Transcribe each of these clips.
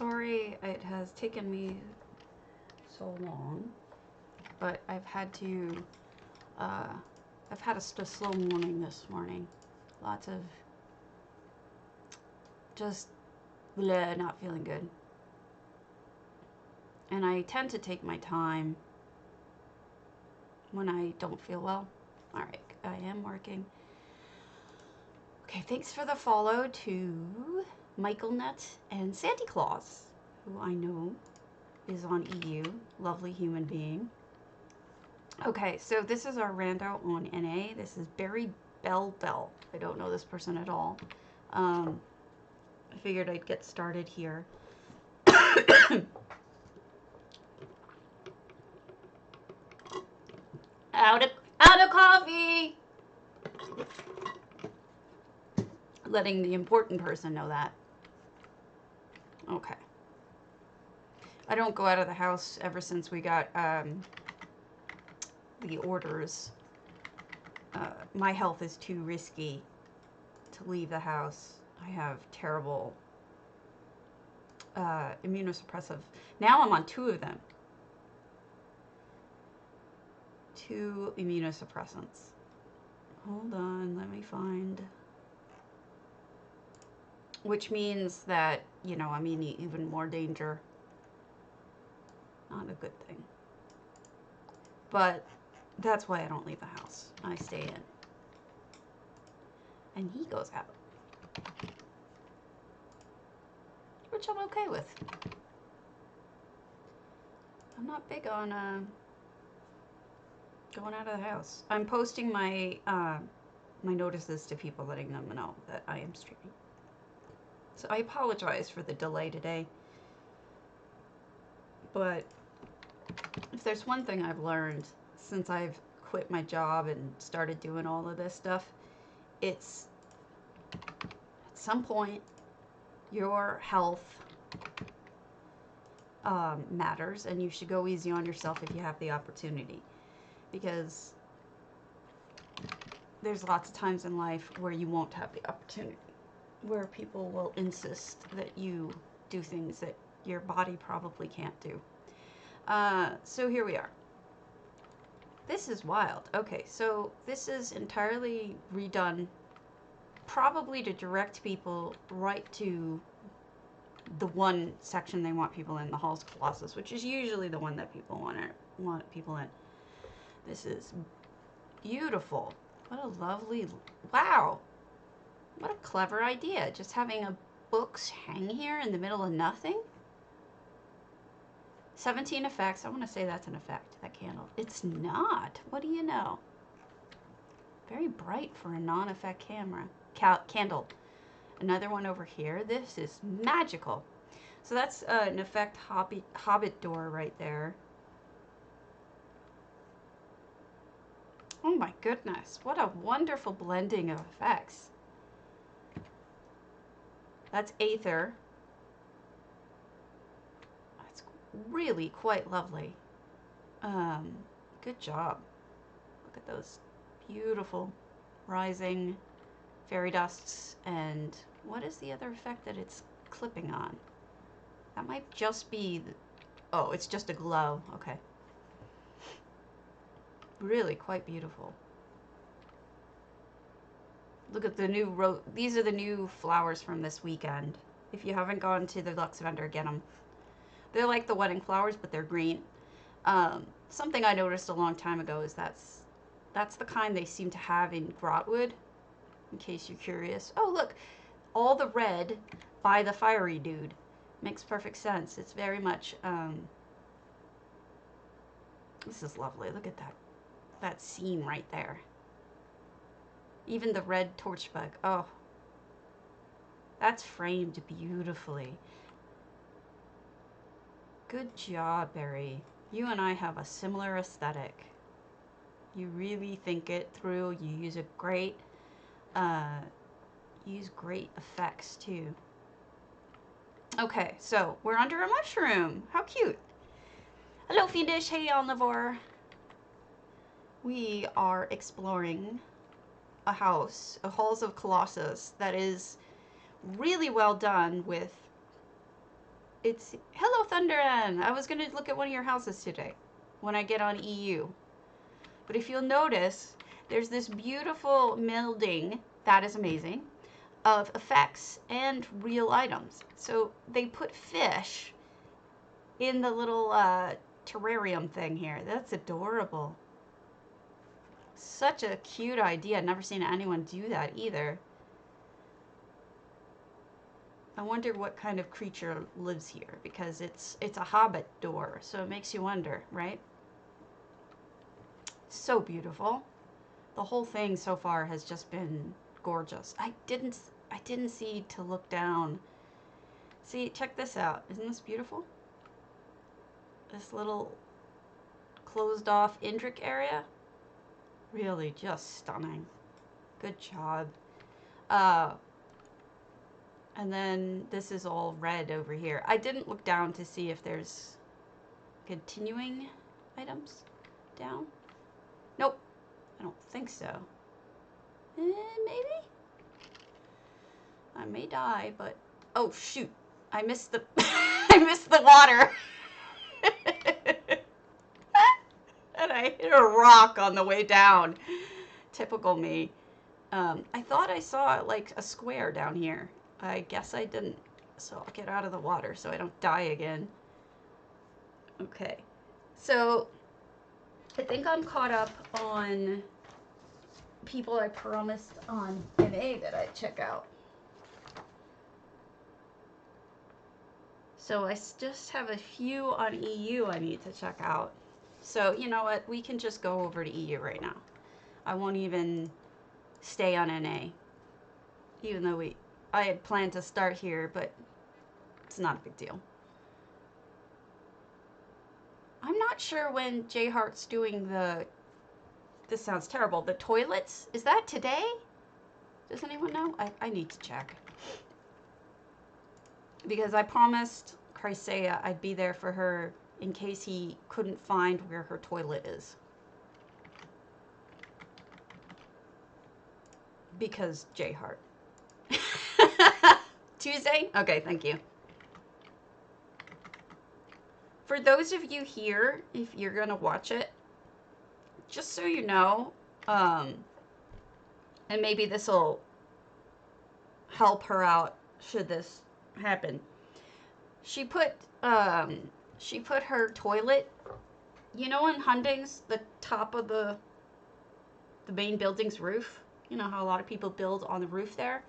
sorry it has taken me so long, but I've had a slow morning this morning. Lots of just bleh, not feeling good. And I tend to take my time when I don't feel well. All right, I am working. Okay, thanks for the follow to Michael Nut and Santa Claus, who I know is on EU. Lovely human being. Okay, so this is our rando on NA. This is Barry Bell. I don't know this person at all. I figured I'd get started here. Out of coffee! Letting the important person know that. Okay. I don't go out of the house ever since we got the orders. My health is too risky to leave the house. I have terrible immunosuppressive. Now I'm on 2 of them. 2 immunosuppressants. Hold on, let me find. Which means that, you know, I'm in even more danger. Not a good thing. But that's why I don't leave the house. I stay in. And he goes out. Which I'm okay with. I'm not big on going out of the house. I'm posting my my notices to people, letting them know that I am streaming. So I apologize for the delay today. But if there's one thing I've learned since I've quit my job and started doing all of this stuff, it's at some point your health matters, and you should go easy on yourself if you have the opportunity, because there's lots of times in life where you won't have the opportunity, where people will insist that you do things that your body probably can't do. So here we are. This is wild. Okay, so this is entirely redone, probably to direct people right to the one section they want people in, the Halls of Colossus, which is usually the one that people want people in. This is beautiful. What a lovely, wow. What a clever idea. Just having a books hang here in the middle of nothing. 17 effects. I want to say that's an effect, that candle. It's not. What do you know? Very bright for a non-effect camera. Candle. Another one over here. This is magical. So that's an effect hobbit door right there. Oh my goodness. What a wonderful blending of effects. That's Aether. That's really quite lovely. Good job. Look at those beautiful rising fairy dusts. And what is the other effect that it's clipping on? That might just be, oh, it's just a glow. Okay. Really quite beautiful. Look at the new these are the new flowers from this weekend. If you haven't gone to the Luxe vendor, get them. They're like the wedding flowers, but they're green. Something I noticed a long time ago is that's the kind they seem to have in Grotwood, in case you're curious. Oh, look, all the red by the fiery dude. Makes perfect sense. It's very much, this is lovely. Look at that scene right there. Even the red torchbug. Oh, that's framed beautifully. Good job, Barry. You and I have a similar aesthetic. You really think it through. You use a great, use great effects too. Okay, so we're under a mushroom. How cute. Hello, Fiendish. Hey, Omnivore. We are exploring a house, a Halls of Colossus, that is really well done with It's hello Thunderan. I was gonna look at one of your houses today when I get on EU. But if you'll notice, there's this beautiful melding, that is amazing, of effects and real items. So they put fish in the little terrarium thing here. That's adorable. Such a cute idea. I've never seen anyone do that either. I wonder what kind of creature lives here, because it's a hobbit door, so it makes you wonder, right? So beautiful. The whole thing so far has just been gorgeous. I didn't see to look down. See, check this out. Isn't this beautiful? This little closed off Indrik area. Really just stunning. Good job. And then this is all red over here. I didn't look down to see if there's continuing items down. Nope. I don't think so. Maybe? I may die, but... Oh, shoot. I missed the... I missed the water. And I hit a rock on the way down. Typical me. I thought I saw, like, a square down here. I guess I didn't. So I'll get out of the water so I don't die again. Okay. So I think I'm caught up on people I promised on NA that I'd check out. So I just have a few on EU I need to check out. So you know what? We can just go over to EU right now. I won't even stay on NA. Even though I had planned to start here, but it's not a big deal. I'm not sure when J Heart's doing this sounds terrible, the toilets. Is that today? Does anyone know? I need to check. Because I promised Chrysaea I'd be there for her in case he couldn't find where her toilet is. Because J Heart. Tuesday? Okay, thank you. For those of you here, if you're gonna watch it, just so you know, and maybe this will help her out should this happen. She put her toilet, you know, in Hundings, the top of the main building's roof. You know how a lot of people build on the roof there?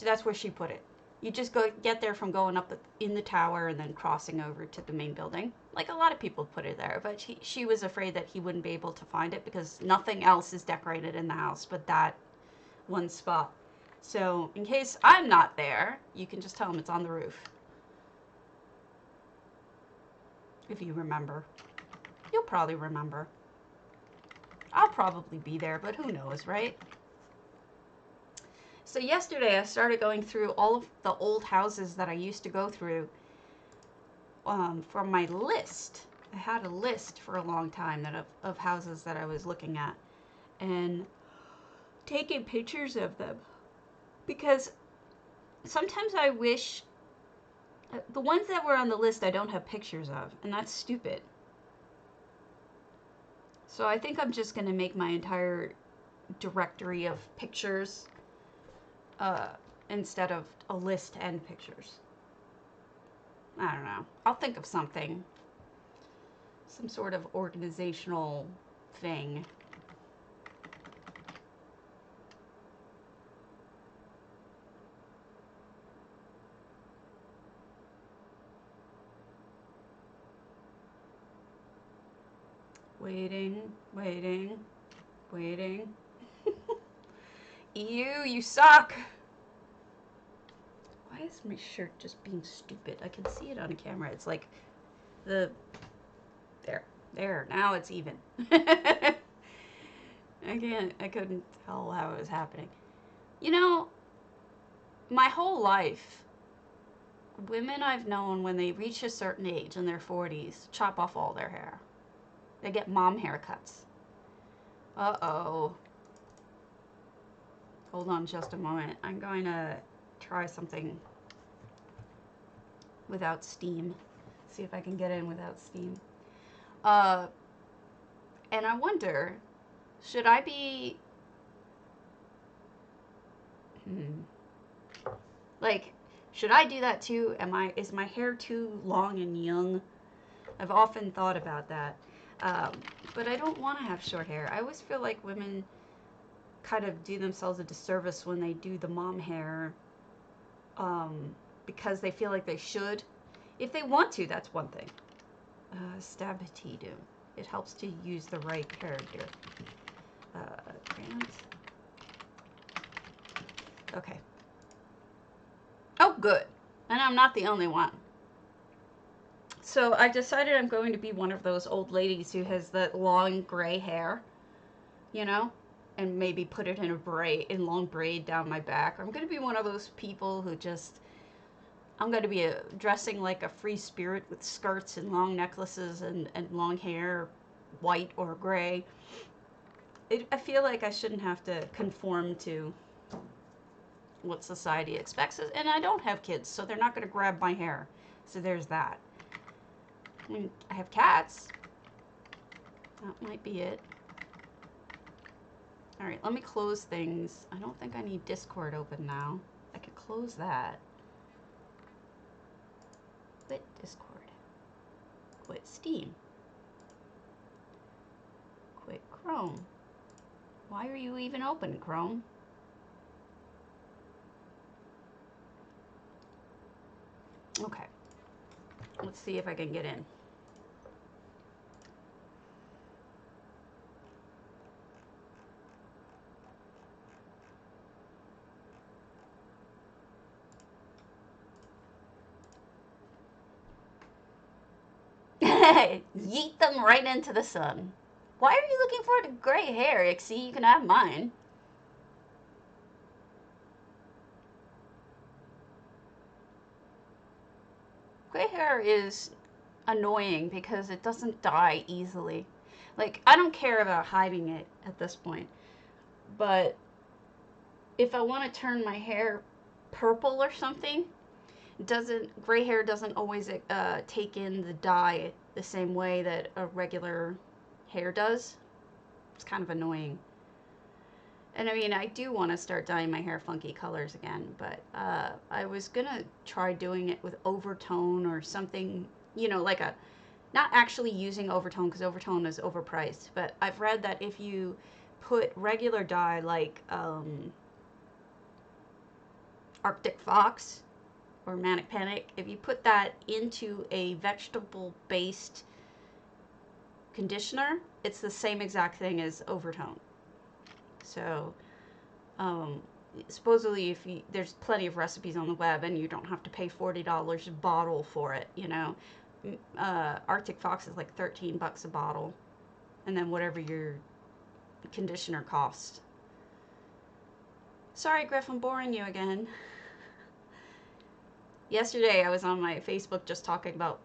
That's where she put it. You just get there from going up in the tower and then crossing over to the main building. Like a lot of people put it there, but she was afraid that he wouldn't be able to find it because nothing else is decorated in the house but that one spot. So in case I'm not there, you can just tell him it's on the roof. If you remember. You'll probably remember. I'll probably be there, but who knows, right? So yesterday I started going through all of the old houses that I used to go through from my list. I had a list for a long time of houses that I was looking at and taking pictures of them. Because sometimes I wish the ones that were on the list I don't have pictures of, and that's stupid. So I think I'm just going to make my entire directory of pictures instead of a list and pictures. I don't know. I'll think of something. Some sort of organizational thing. Waiting, waiting, waiting. You suck! Why is my shirt just being stupid? I can see it on a camera. It's like there, now it's even. I couldn't tell how it was happening. You know, my whole life, women I've known when they reach a certain age in their 40s chop off all their hair. They get mom haircuts. Uh-oh. Hold on just a moment. I'm going to try something without steam. See if I can get in without steam. And I wonder, should I be... Like, should I do that too? Is my hair too long and young? I've often thought about that. But I don't want to have short hair. I always feel like women kind of do themselves a disservice when they do the mom hair, because they feel like they should. If they want to, that's one thing. Stabatidu. It helps to use the right character. Grant. Okay. Oh, good. And I'm not the only one. So I decided I'm going to be one of those old ladies who has that long gray hair, you know, and maybe put it in a braid, in long braid down my back. I'm going to be one of those people who just, I'm going to be dressing like a free spirit with skirts and long necklaces and long hair, white or gray. I feel like I shouldn't have to conform to what society expects. And I don't have kids, so they're not going to grab my hair. So there's that. I mean, I have cats. That might be it. All right, let me close things. I don't think I need Discord open now. I could close that. Quit Discord. Quit Steam. Quit Chrome. Why are you even open, Chrome? Okay. Let's see if I can get in. Yeet them right into the sun. Why are you looking forward to gray hair, Ixie? You can have mine. Gray hair is annoying because it doesn't dye easily. Like, I don't care about hiding it at this point, but if I want to turn my hair purple or something, gray hair doesn't always take in the dye the same way that a regular hair does. It's kind of annoying. And I mean, I do want to start dyeing my hair funky colors again, but I was gonna try doing it with overtone or something, you know, like not actually using overtone, because overtone is overpriced, but I've read that if you put regular dye like Arctic Fox or Manic Panic, if you put that into a vegetable-based conditioner, it's the same exact thing as overtone. So, supposedly, there's plenty of recipes on the web, and you don't have to pay $40 a bottle for it. You know, Arctic Fox is like $13 a bottle, and then whatever your conditioner costs. Sorry, Griff, I'm boring you again. Yesterday, I was on my Facebook just talking about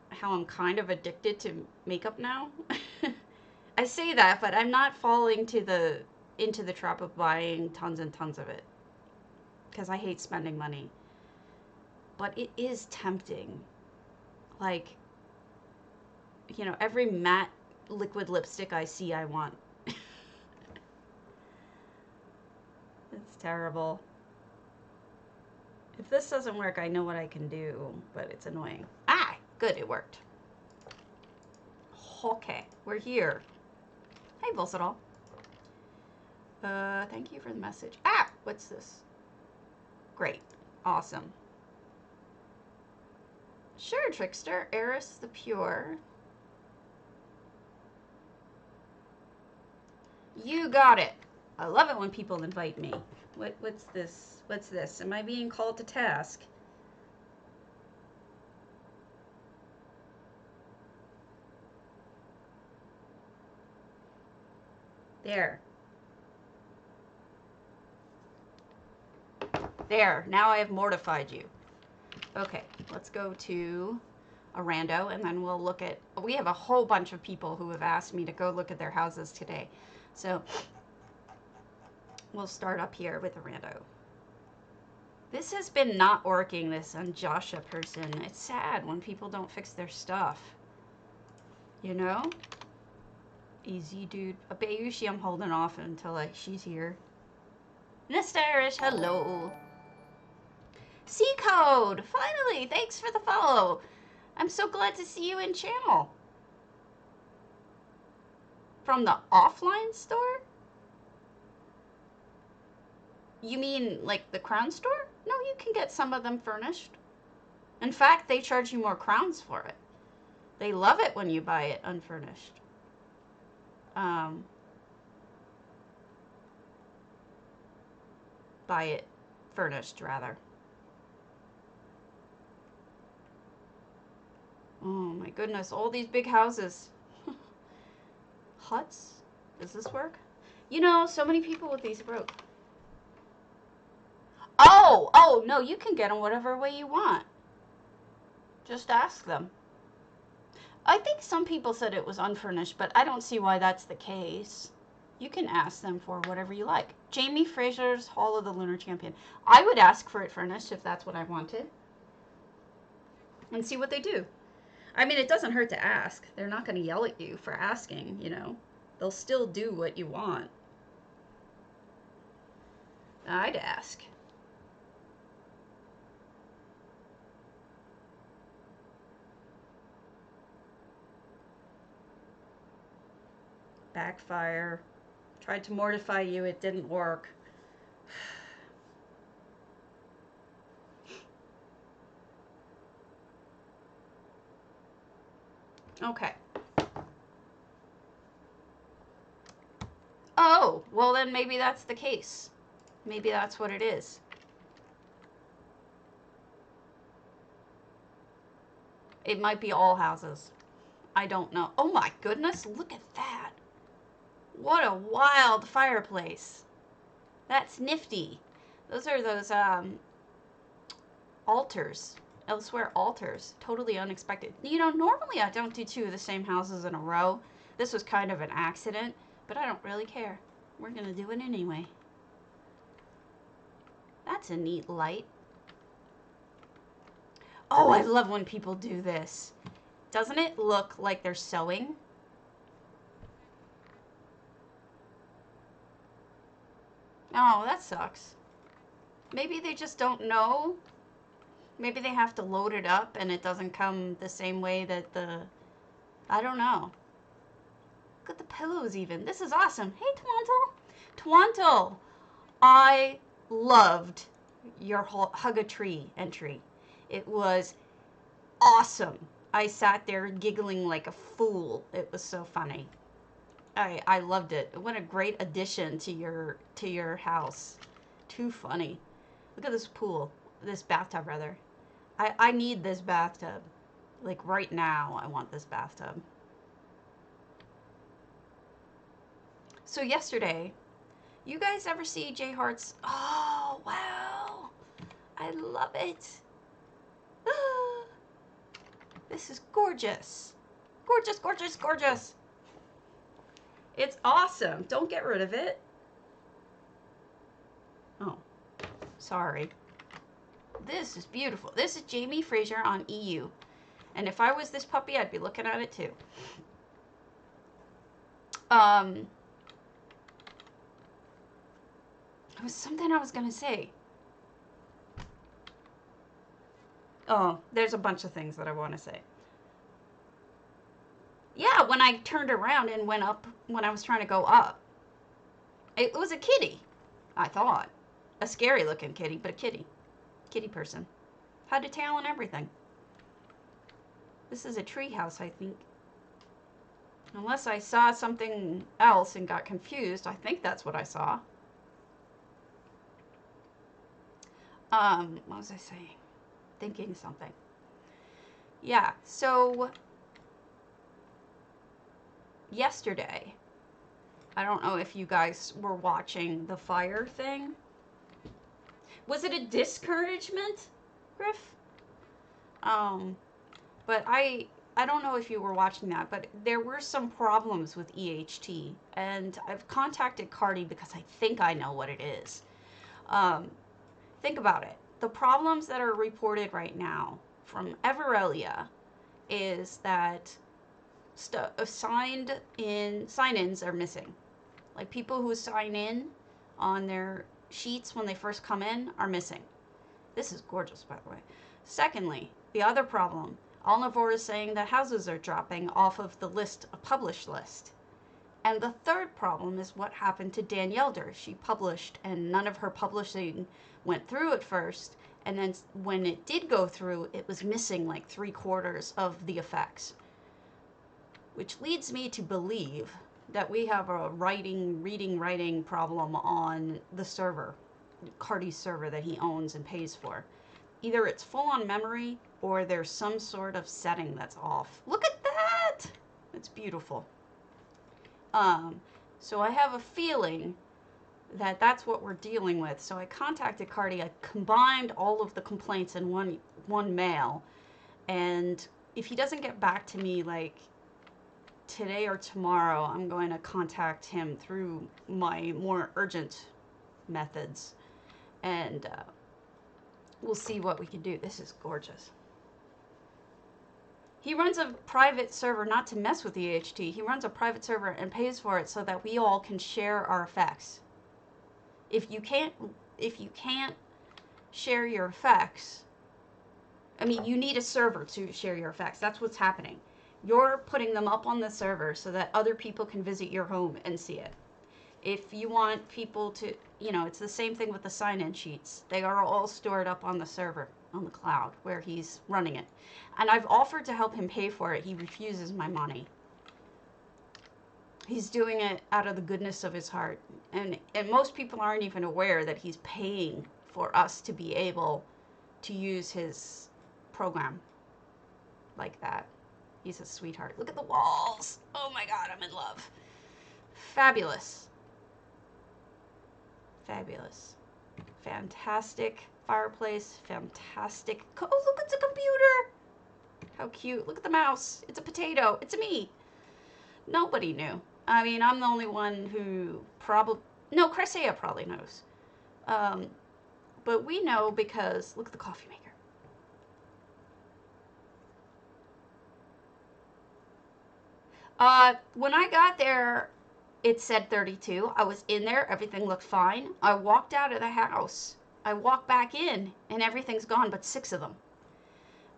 how I'm kind of addicted to makeup now. I say that, but I'm not falling into the trap of buying tons and tons of it, because I hate spending money. But it is tempting. Like, you know, every matte liquid lipstick I see, I want. It's terrible. If this doesn't work, I know what I can do, but it's annoying. Ah, good, it worked. Okay, we're here. Hey, Volsadol. Thank you for the message. Ah, what's this? Great. Awesome. Sure, Trickster. Eris the Pure. You got it. I love it when people invite me. What's this? What's this? Am I being called to task? There. There. Now I have mortified you. Okay, let's go to a rando, and then we'll look at... We have a whole bunch of people who have asked me to go look at their houses today. So we'll start up here with a rando. This has been not working, this Anjasha person. It's sad when people don't fix their stuff. You know? Easy, dude. Bayushi, I'm holding off until she's here. Nestarish, hello. C-Code! Finally! Thanks for the follow. I'm so glad to see you in channel. From the offline store? You mean like the Crown store? No, you can get some of them furnished. In fact, they charge you more crowns for it. They love it when you buy it unfurnished. Buy it furnished, rather. Oh my goodness, all these big houses. Huts? Does this work? You know, so many people with these broke. Oh, no, you can get them whatever way you want. Just ask them. I think some people said it was unfurnished, but I don't see why that's the case. You can ask them for whatever you like. Jamie Fraser's Hall of the Lunar Champion. I would ask for it furnished if that's what I wanted. And see what they do. I mean, it doesn't hurt to ask. They're not going to yell at you for asking, you know. They'll still do what you want. I'd ask. Backfire. Tried to mortify you, it didn't work. Okay. Oh, well then maybe that's the case. Maybe that's what it is. It might be all houses. I don't know. Oh my goodness, look at that. What a wild fireplace. That's nifty. Those are those altars. Elsewhere altars. Totally unexpected. You know, normally I don't do two of the same houses in a row. This was kind of an accident, but I don't really care. We're going to do it anyway. That's a neat light. Oh, I love when people do this. Doesn't it look like they're sewing? Oh, that sucks. Maybe they just don't know. Maybe they have to load it up and it doesn't come the same way that the... I don't know. Look at the pillows even. This is awesome. Hey, Twantle. Twantle, I loved your Hug a Tree entry. It was awesome. I sat there giggling like a fool. It was so funny. I loved it. What a great addition to your house. Too funny. Look at this pool. This bathtub, rather. I need this bathtub. Like right now, I want this bathtub. So yesterday, you guys ever see J Heart's? Oh, wow. I love it. This is gorgeous. Gorgeous, gorgeous, gorgeous. It's awesome. Don't get rid of it. Oh, sorry. This is beautiful. This is Jamie Fraser on EU. And if I was this puppy, I'd be looking at it too. It was something I was going to say. Oh, there's a bunch of things that I want to say. Yeah, when I turned around and went up, when I was trying to go up, it was a kitty, I thought. A scary looking kitty, but a kitty. Kitty person. Had a tail and everything. This is a tree house, I think. Unless I saw something else and got confused. I think that's what I saw. What was I saying? Thinking something. Yeah, so yesterday, I don't know if you guys were watching the fire thing. Was it a discouragement, Griff? But I don't know if you were watching that, but there were some problems with EHT, and I've contacted Cardi because I think I know what it is. Think about it. the problems that are reported right now from Everelia is that sign-ins are missing. Like people who sign in on their sheets when they first come in are missing. This is gorgeous, by the way. Secondly, the other problem, Alnivore is saying that houses are dropping off of the list, a published list. And the third problem is what happened to Dan Yelder. She published, and none of her publishing went through at first. And then when it did go through, it was missing like 3/4 of the effects. Which leads me to believe that we have a reading, writing problem on the server, Cardi's server that he owns and pays for. Either it's full on memory or there's some sort of setting that's off. Look at that! It's beautiful. So I have a feeling that that's what we're dealing with. So I contacted Cardi. I combined all of the complaints in one mail. And if he doesn't get back to me like today or tomorrow, I'm going to contact him through my more urgent methods. And we'll see what we can do. This is gorgeous. He runs a private server, not to mess with the EHT. He runs a private server and pays for it so that we all can share our effects. If you can't share your effects, I mean, you need a server to share your effects. That's what's happening. You're putting them up on the server so that other people can visit your home and see it. If you want people to, it's the same thing with the sign-in sheets. They are all stored up on the server, on the cloud, where he's running it. And I've offered to help him pay for it. He refuses my money. He's doing it out of the goodness of his heart. And most people aren't even aware that he's paying for us to be able to use his program like that. He's a sweetheart. Look at the walls. Oh my God, I'm in love. Fabulous. Fabulous. Fantastic fireplace. Fantastic. Oh, look, it's a computer. How cute. Look at the mouse. It's a potato. It's me. Nobody knew. I mean, I'm the only one who probably... No, Cressea probably knows. But we know because... Look at the coffee maker. When I got there, it said 32. I was in there. Everything looked fine. I walked out of the house. I walked back in, and everything's gone but 6 of them.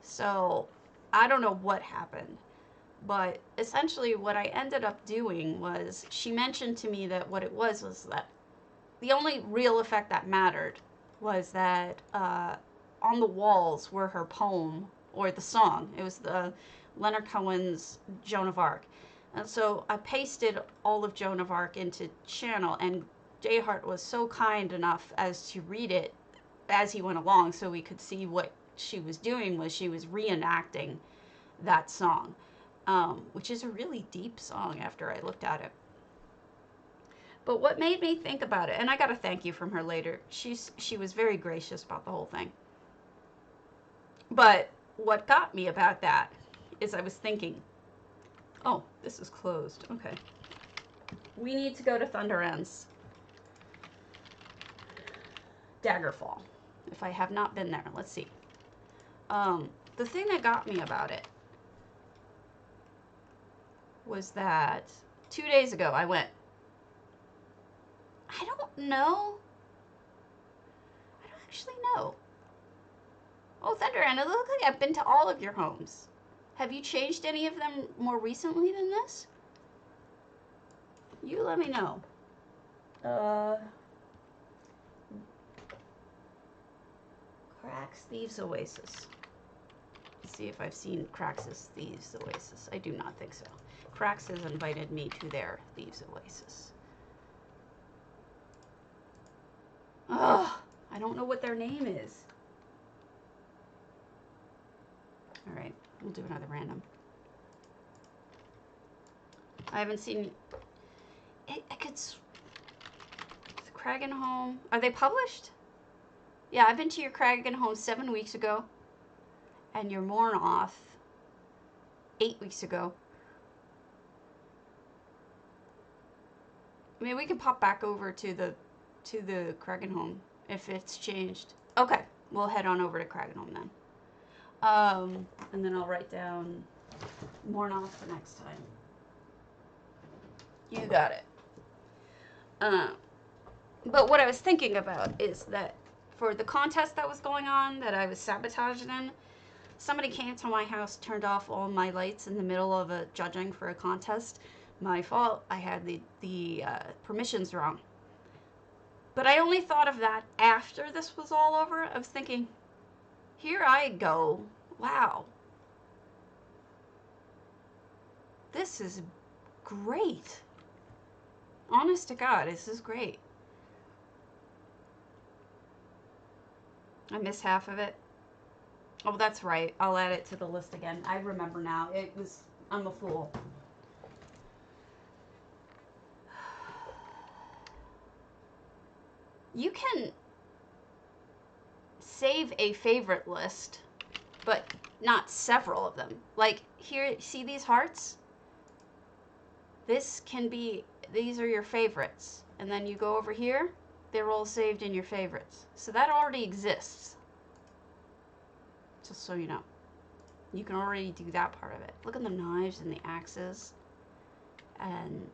So, I don't know what happened. But essentially what I ended up doing was, she mentioned to me that what it was that the only real effect that mattered was that on the walls were her poem, or the song. It was the Leonard Cohen's Joan of Arc. And so I pasted all of Joan of Arc into channel, and Jayhart was so kind enough as to read it as he went along, so we could see what she was doing was she was reenacting that song, which is a really deep song after I looked at it. But what made me think about it, and I got a thank you from her later, she was very gracious about the whole thing. But what got me about that is I was thinking, oh, this is closed. Okay. We need to go to Thunder Ends. Daggerfall. If I have not been there, let's see. The thing that got me about it was that 2 days ago I went. I don't know. I don't actually know. Oh, Thunder End, it looks like I've been to all of your homes. Have you changed any of them more recently than this? You let me know. Cracks Thieves Oasis. Let's see if I've seen Cracks' Thieves Oasis. I do not think so. Cracks has invited me to their Thieves Oasis. Ugh, I don't know what their name is. All right, we'll do another random. I haven't seen it. I could. Cragen Home. Are they published? Yeah, I've been to your Cragen Home 7 weeks ago, and your Mornoth 8 weeks ago. I mean, we can pop back over to the Cragen Home if it's changed. Okay, we'll head on over to Cragenholm then. And then I'll write down Mornoth for next time. You got it. But what I was thinking about is that for the contest that was going on, that I was sabotaged in, somebody came to my house, turned off all my lights in the middle of a judging for a contest. My fault. I had the permissions wrong. But I only thought of that after this was all over. I was thinking, here I go. Wow. This is great. Honest to God, this is great. I missed half of it. Oh, that's right. I'll add it to the list again. I remember now. I'm a fool. You can save a favorite list, but not several of them. Like here, see these hearts? These are your favorites. And then you go over here, they're all saved in your favorites. So that already exists. Just so you know. You can already do that part of it. Look at the knives and the axes. And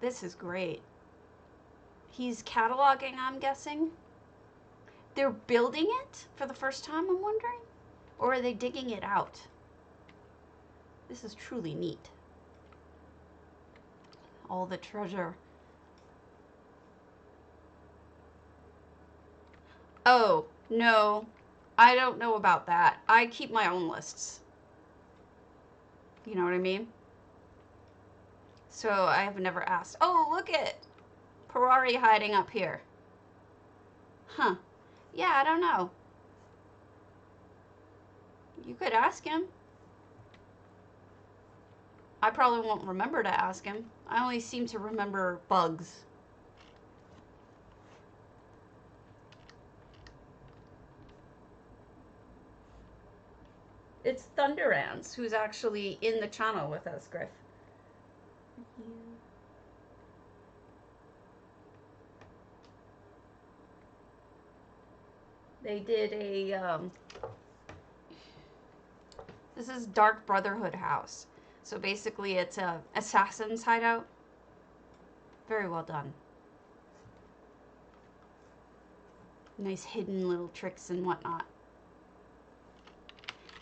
this is great. He's cataloging, I'm guessing. They're building it for the first time, I'm wondering? Or are they digging it out? This is truly neat. All the treasure. Oh, no. I don't know about that. I keep my own lists. You know what I mean? So I have never asked. Oh, look at Parari hiding up here. Huh. Yeah, I don't know. You could ask him. I probably won't remember to ask him. I only seem to remember bugs. It's Thunderance, who's actually in the channel with us, Griff. They did a, this is Dark Brotherhood House. So basically it's a assassin's hideout. Very well done. Nice hidden little tricks and whatnot.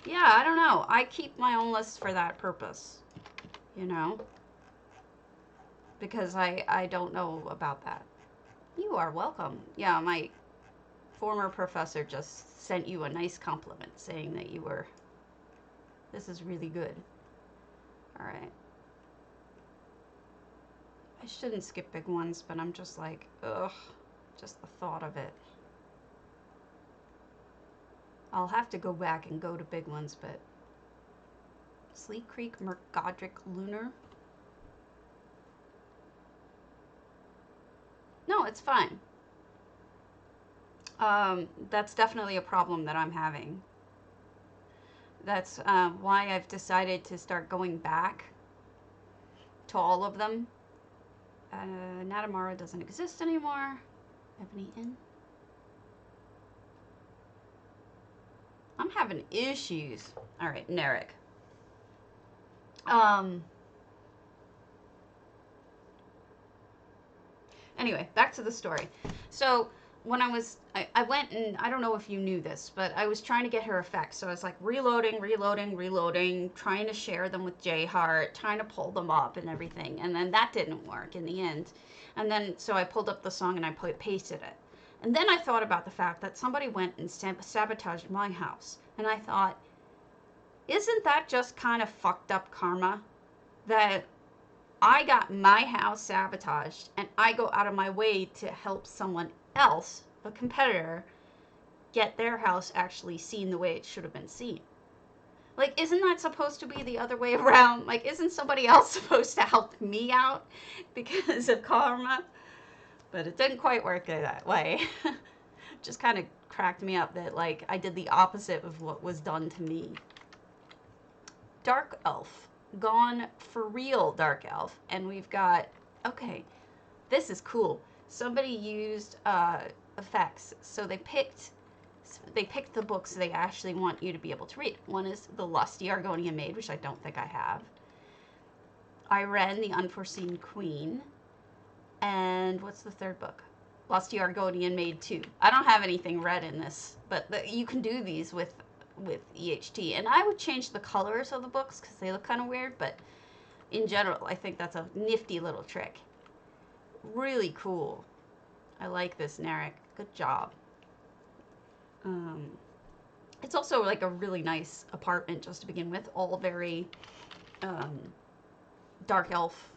Yeah, I don't know. I keep my own lists for that purpose. You know? Because I don't know about that. You are welcome. Yeah, my former professor just sent you a nice compliment saying that you were... This is really good. Alright. I shouldn't skip big ones, but I'm just like, ugh. Just the thought of it. I'll have to go back and go to big ones, but... Sleek Creek, Mergodric, Lunar. No, it's fine. That's definitely a problem that I'm having. That's why I've decided to start going back to all of them. Natamara doesn't exist anymore. Ebony Inn. I'm having issues. All right, Narek. Anyway, back to the story. So when I went and I don't know if you knew this, but I was trying to get her effects. So I was like reloading, trying to share them with J-Heart, trying to pull them up and everything. And then that didn't work in the end. And then, so I pulled up the song and I pasted it. And then I thought about the fact that somebody went and sabotaged my house. And I thought, isn't that just kind of fucked up karma? That I got my house sabotaged and I go out of my way to help someone else, a competitor, get their house actually seen the way it should have been seen. Like, isn't that supposed to be the other way around? Like, isn't somebody else supposed to help me out because of karma? But it didn't quite work that way. Just kind of cracked me up that, like, I did the opposite of what was done to me. Dark Elf. Gone for real, Dark Elf. And we've got, okay, this is cool. Somebody used effects. So they picked books. They pick the books they actually want you to be able to read. One is The Lusty Argonian Maid, which I don't think I have. Irene, the Unforeseen Queen. And what's the third book? Lusty Argonian Maid 2. I don't have anything read in this, but you can do these with EHT. And I would change the colors of the books because they look kind of weird, but in general, I think that's a nifty little trick. Really cool. I like this, Narek. Good job. It's also like a really nice apartment just to begin with. All very dark elf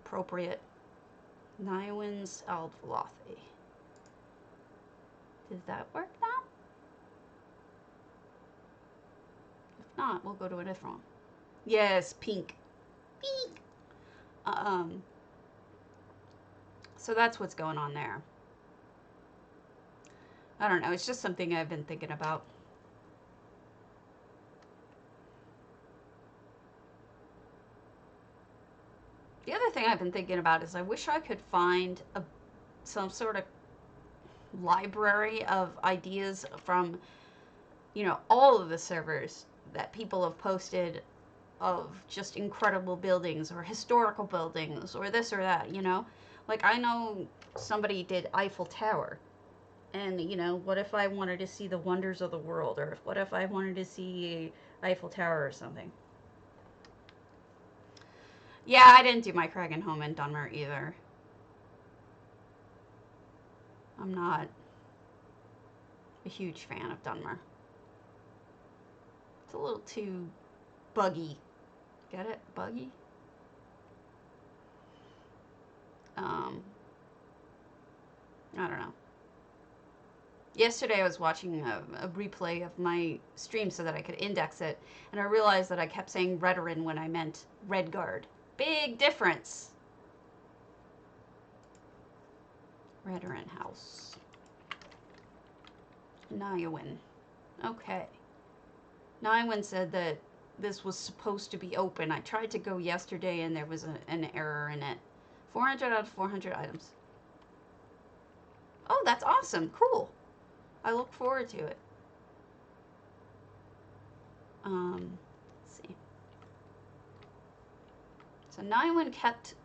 appropriate. Nywin's Aldvlothy. Does that work now? If not, we'll go to a different one. Yes, pink. Pink. So that's what's going on there. I don't know. It's just something I've been thinking about. The other thing I've been thinking about is I wish I could find some sort of library of ideas from, you know, all of the servers that people have posted of just incredible buildings or historical buildings or this or that, you know? Like, I know somebody did Eiffel Tower. And, you know, what if I wanted to see the wonders of the world? Or what if I wanted to see Eiffel Tower or something? Yeah, I didn't do my Kragenhome in Dunmer either. I'm not a huge fan of Dunmer. It's a little too buggy. Get it? Buggy? I don't know. Yesterday I was watching a replay of my stream so that I could index it, and I realized that I kept saying Redoran when I meant Redguard. Big difference. Redoran House. Nywin. Okay. Nywin said that this was supposed to be open. I tried to go yesterday and there was an error in it. 400 out of 400 items. Oh, that's awesome. Cool. I look forward to it. Let's see. So Nywin kept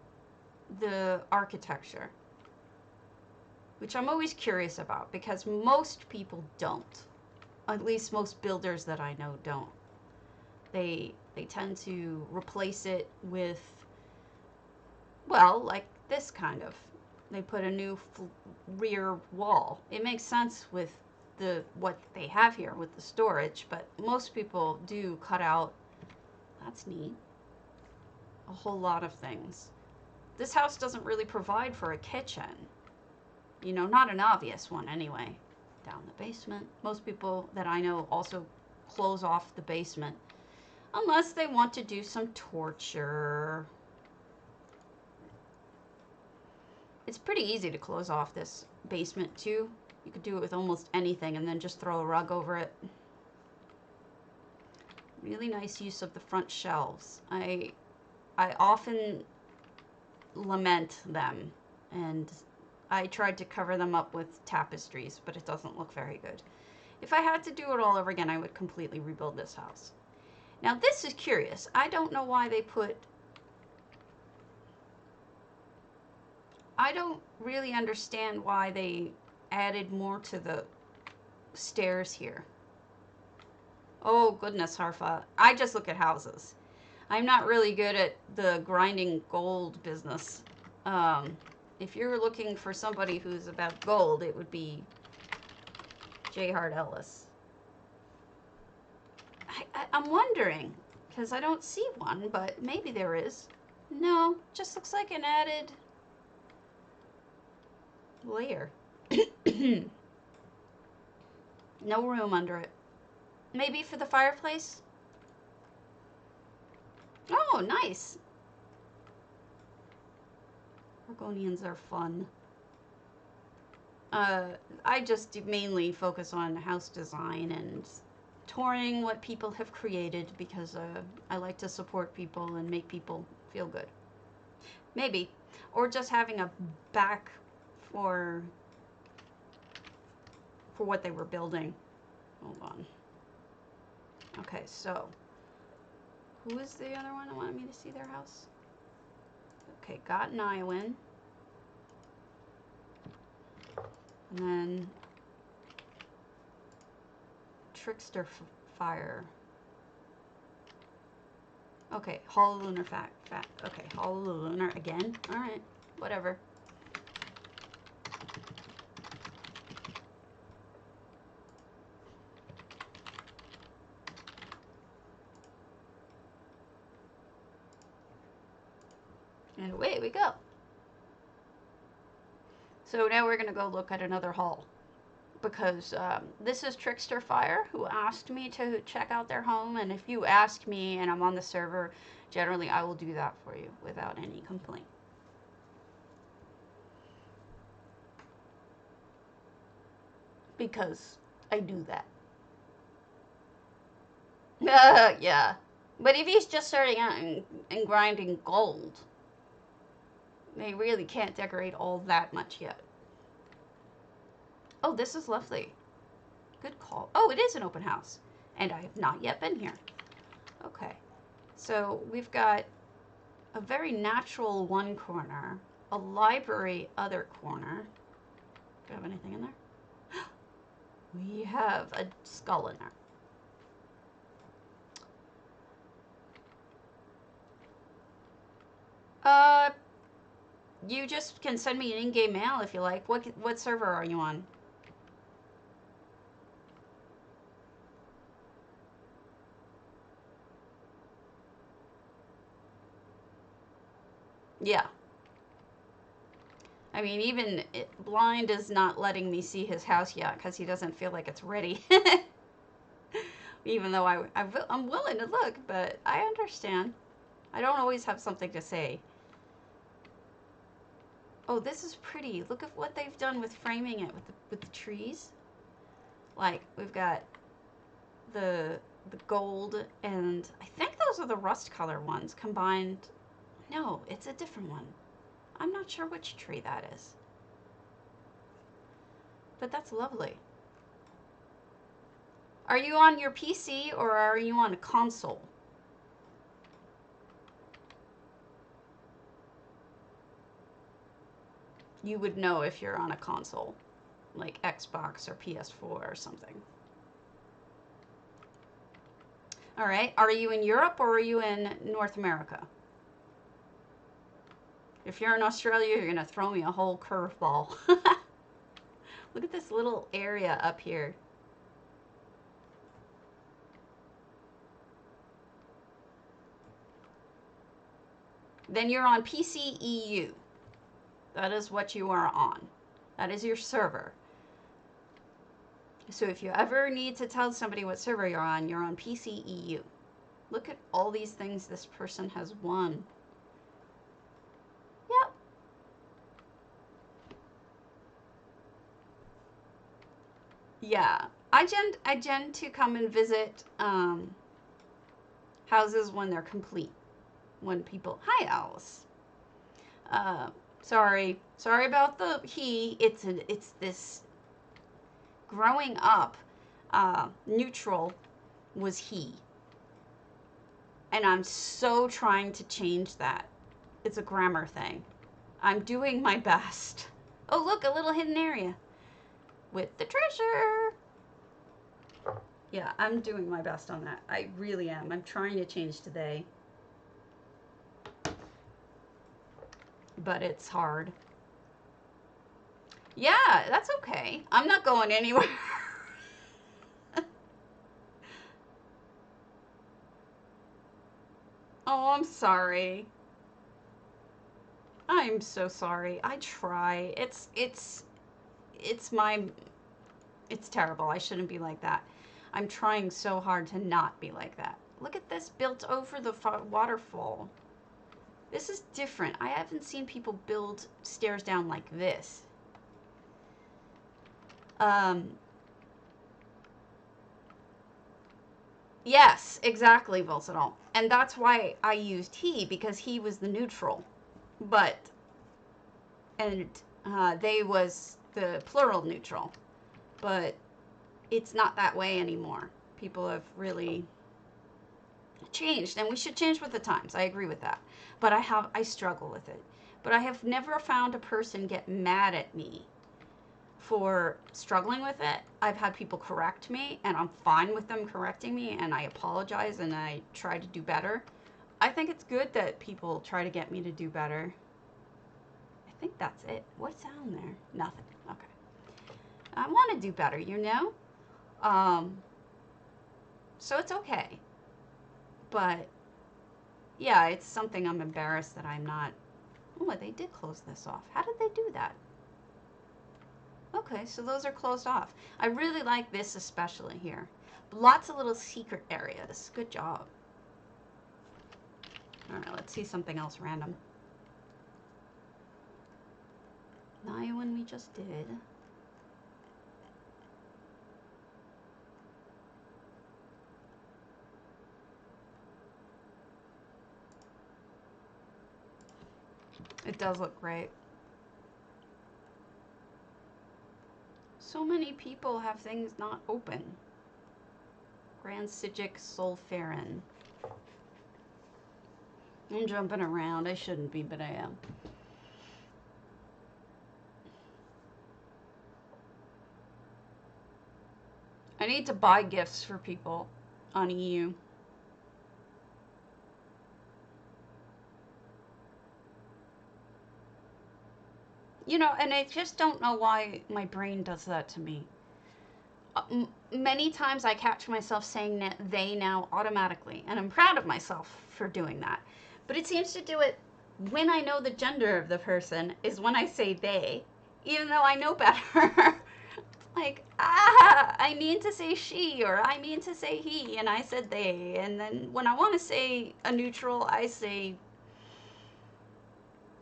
the architecture, which I'm always curious about because most people don't. At least most builders that I know don't. They tend to replace it with, well, like this kind of. They put a new rear wall. It makes sense with what they have here with the storage, but most people do cut out, that's neat, a whole lot of things. This house doesn't really provide for a kitchen. You know, not an obvious one anyway. Down the basement. Most people that I know also close off the basement unless they want to do some torture. It's pretty easy to close off this basement too. You could do it with almost anything and then just throw a rug over it. Really nice use of the front shelves. I often lament them, and I tried to cover them up with tapestries, but it doesn't look very good. If I had to do it all over again, I would completely rebuild this house. Now this is curious. I don't know why they put... I don't really understand why they added more to the stairs here. Oh goodness, Harfa. I just look at houses. I'm not really good at the grinding gold business. If you're looking for somebody who's about gold, it would be J. Hart Ellis. I'm wondering, because I don't see one, but maybe there is. No, just looks like an added layer. No room under it. Maybe for the fireplace? Oh, nice. Argonians are fun. I just mainly focus on house design and touring what people have created because I like to support people and make people feel good. Maybe. Or just having a back for what they were building. Hold on. Okay, so who is the other one that wanted me to see their house? Okay, got an Iowan. And then Trickster Fire. Okay, Hollow Lunar Okay, Hollow Lunar again. Alright, whatever. And away we go. So now we're going to go look at another hall. Because this is Trickster Fire, who asked me to check out their home. And if you ask me and I'm on the server, generally I will do that for you without any complaint. Because I do that. Yeah. But if he's just starting out and grinding gold, they really can't decorate all that much yet. Oh, this is lovely. Good call. Oh, it is an open house. And I have not yet been here. Okay. So we've got a very natural one corner, a library other corner. Do you have anything in there? We have a skull in there. You just can send me an in-game mail if you like. What server are you on? Yeah. I mean, even Blind is not letting me see his house yet because he doesn't feel like it's ready. Even though I'm willing to look, but I understand. I don't always have something to say. Oh, this is pretty. Look at what they've done with framing it with the trees. Like, we've got the gold, and I think those are the rust color ones combined. No, it's a different one. I'm not sure which tree that is. But that's lovely. Are you on your PC or are you on a console? You would know if you're on a console, like Xbox or PS4 or something. All right, are you in Europe or are you in North America? If you're in Australia, you're gonna throw me a whole curveball. Look at this little area up here. Then you're on PC EU. That is what you are on. That is your server. So if you ever need to tell somebody what server you're on PC EU. Look at all these things this person has won. Yep. Yeah. I tend to come and visit houses when they're complete. When people... Hi, Alice. Sorry about the he. It's this growing up. Neutral was he, and I'm so trying to change that. It's a grammar thing. I'm doing my best. Oh, look, a little hidden area with the treasure. Yeah, I'm doing my best on that. I really am. I'm trying to change today. But it's hard. Yeah, that's okay. I'm not going anywhere. Oh, I'm sorry. I'm so sorry. I try. It's terrible. I shouldn't be like that. I'm trying so hard to not be like that. Look at this built over the waterfall. This is different. I haven't seen people build stairs down like this. Yes, exactly, Volsadol. And that's why I used he, because he was the neutral. But, and they was the plural neutral. But it's not that way anymore. People have really changed, and we should change with the times. I agree with that. But I struggle with it. But I have never found a person get mad at me for struggling with it. I've had people correct me, and I'm fine with them correcting me, and I apologize and I try to do better. I think it's good that people try to get me to do better. I think that's it. What's down there? Nothing. Okay. I want to do better, you know? So it's okay. But yeah, it's something I'm embarrassed that I'm not. Oh, they did close this off. How did they do that? Okay, so those are closed off. I really like this especially here. Lots of little secret areas. Good job. All right, let's see something else random. Niuan we just did. It does look great. So many people have things not open. Grand Sigic Solfarin. I'm jumping around. I shouldn't be, but I am. I need to buy gifts for people on EU. You know, and I just don't know why my brain does that to me. Many times I catch myself saying they now automatically, and I'm proud of myself for doing that. But it seems to do it when I know the gender of the person is when I say they, even though I know better. Like, I mean to say she, or I mean to say he, and I said they. And then when I want to say a neutral, I say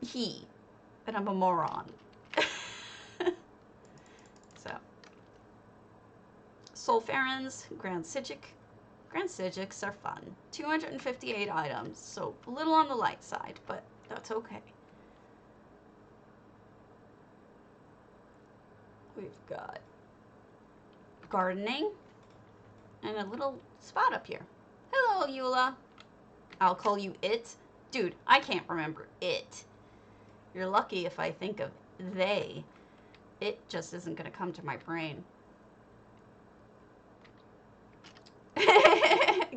he. And I'm a moron. So, Solfarins, Grand Sigic. Grand Sigics are fun. 258 items, so a little on the light side, but that's okay. We've got gardening and a little spot up here. Hello, Eula. I'll call you it. Dude, I can't remember it. You're lucky if I think of they. It just isn't going to come to my brain.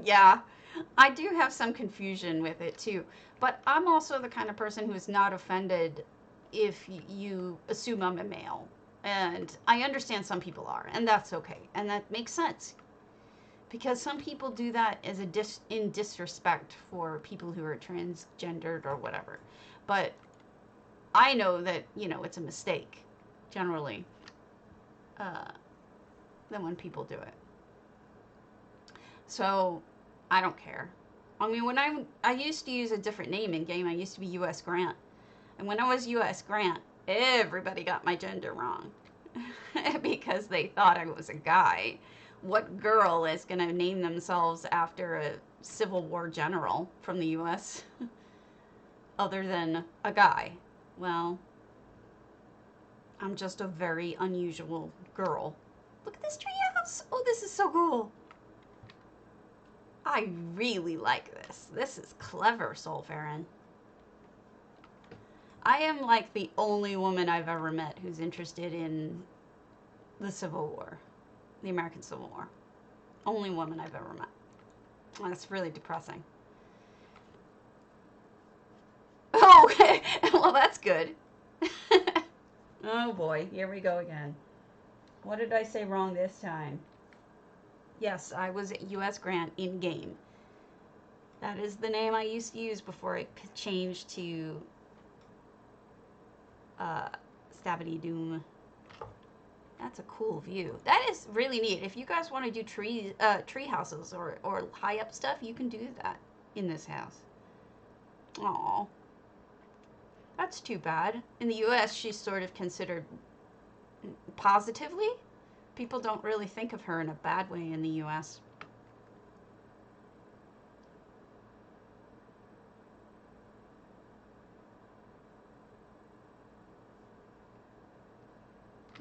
Yeah, I do have some confusion with it too. But I'm also the kind of person who is not offended if you assume I'm a male. And I understand some people are, and that's okay. And that makes sense. Because some people do that as in disrespect for people who are transgendered or whatever. But I know that, you know, it's a mistake, generally, than when people do it. So, I don't care. I mean, when I used to use a different name in game. I used to be U.S. Grant. And when I was U.S. Grant, everybody got my gender wrong. Because they thought I was a guy. What girl is going to name themselves after a Civil War general from the U.S. other than a guy? Well, I'm just a very unusual girl. Look at this treehouse. Oh, this is so cool. I really like this. This is clever, Solfarin. I am like the only woman I've ever met who's interested in the Civil War, the American Civil War. Only woman I've ever met. That's really depressing. Oh, okay. Well, that's good. Oh boy, here we go again. What did I say wrong this time? Yes, I was U.S. Grant in game. That is the name I used to use before it changed to Stabity Doom. That's a cool view. That is really neat. If you guys want to do tree houses or high up stuff, you can do that in this house. Aww. That's too bad. In the U.S., she's sort of considered positively. People don't really think of her in a bad way in the U.S.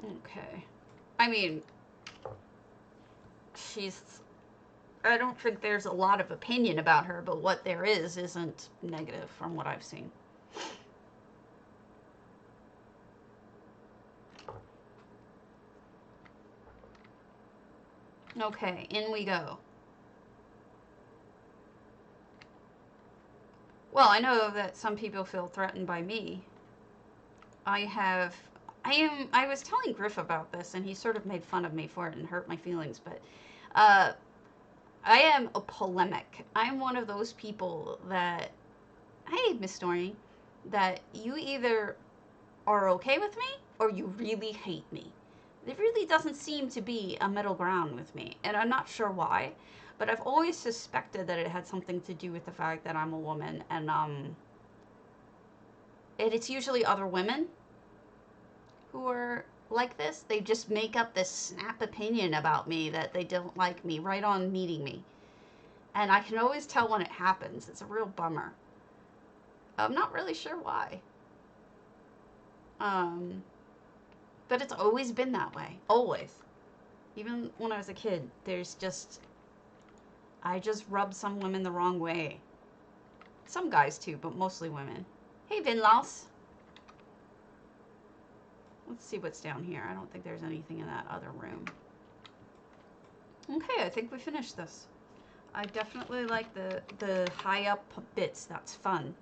Okay. I mean, I don't think there's a lot of opinion about her, but what there is isn't negative from what I've seen. Okay, in we go. Well, I know that some people feel threatened by me. I was telling Griff about this, and he sort of made fun of me for it and hurt my feelings, but uh, I am a polemic. I'm one of those people that, hey, Miss Stormy, that you either are okay with me or you really hate me. There really doesn't seem to be a middle ground with me, and I'm not sure why, but I've always suspected that it had something to do with the fact that I'm a woman, and it's usually other women who are like this. They just make up this snap opinion about me that they don't like me right on meeting me. And I can always tell when it happens. It's a real bummer. I'm not really sure why. But it's always been that way. Always. Even when I was a kid, I just rub some women the wrong way. Some guys too, but mostly women. Hey, Vinlaus. Let's see what's down here. I don't think there's anything in that other room. Okay, I think we finished this. I definitely like the high up bits. That's fun.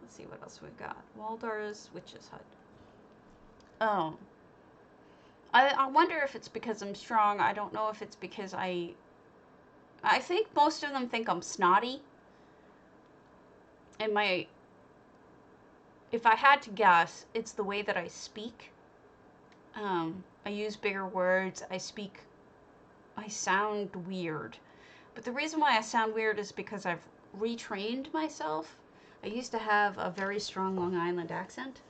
Let's see what else we've got. Waldar's Witch's Hut. Oh. I wonder if it's because I'm strong. I don't know if it's because I think most of them think I'm snotty. And if I had to guess, it's the way that I speak. I use bigger words. I sound weird. But the reason why I sound weird is because I've retrained myself. I used to have a very strong Long Island accent.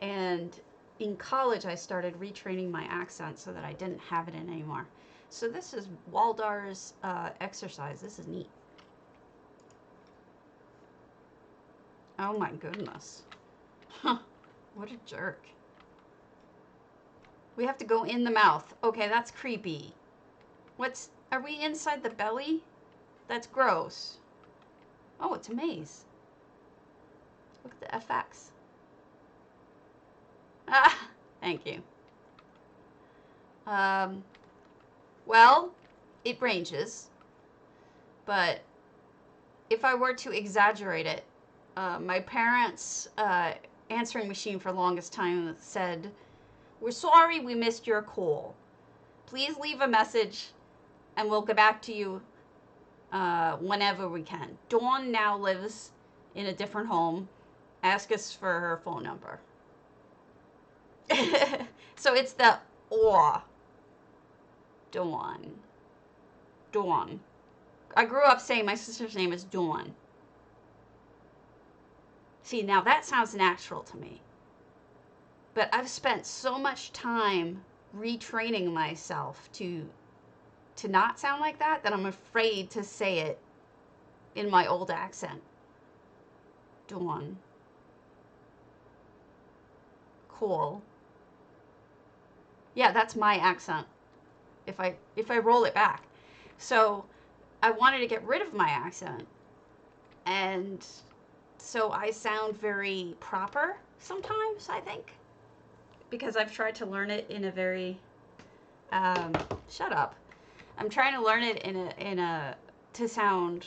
And in college, I started retraining my accent so that I didn't have it in anymore. So this is Waldar's exercise. This is neat. Oh my goodness. Huh. What a jerk. We have to go in the mouth. Okay, that's creepy. Are we inside the belly? That's gross. Oh, it's a maze. Look at the FX. Ah, thank you. Well, it ranges, but if I were to exaggerate it, my parents' answering machine for the longest time said, "We're sorry we missed your call. Please leave a message and we'll get back to you whenever we can." Dawn now lives in a different home. Ask us for her phone number. So it's the aw. Dawn. Dawn. I grew up saying my sister's name is Dawn. See, now that sounds natural to me. But I've spent so much time retraining myself to not sound like that I'm afraid to say it in my old accent. Dawn. Cool. Yeah, that's my accent. If I roll it back. So I wanted to get rid of my accent. And so I sound very proper sometimes, I think. Because I've tried to learn it in a very shut up. I'm trying to learn it to sound.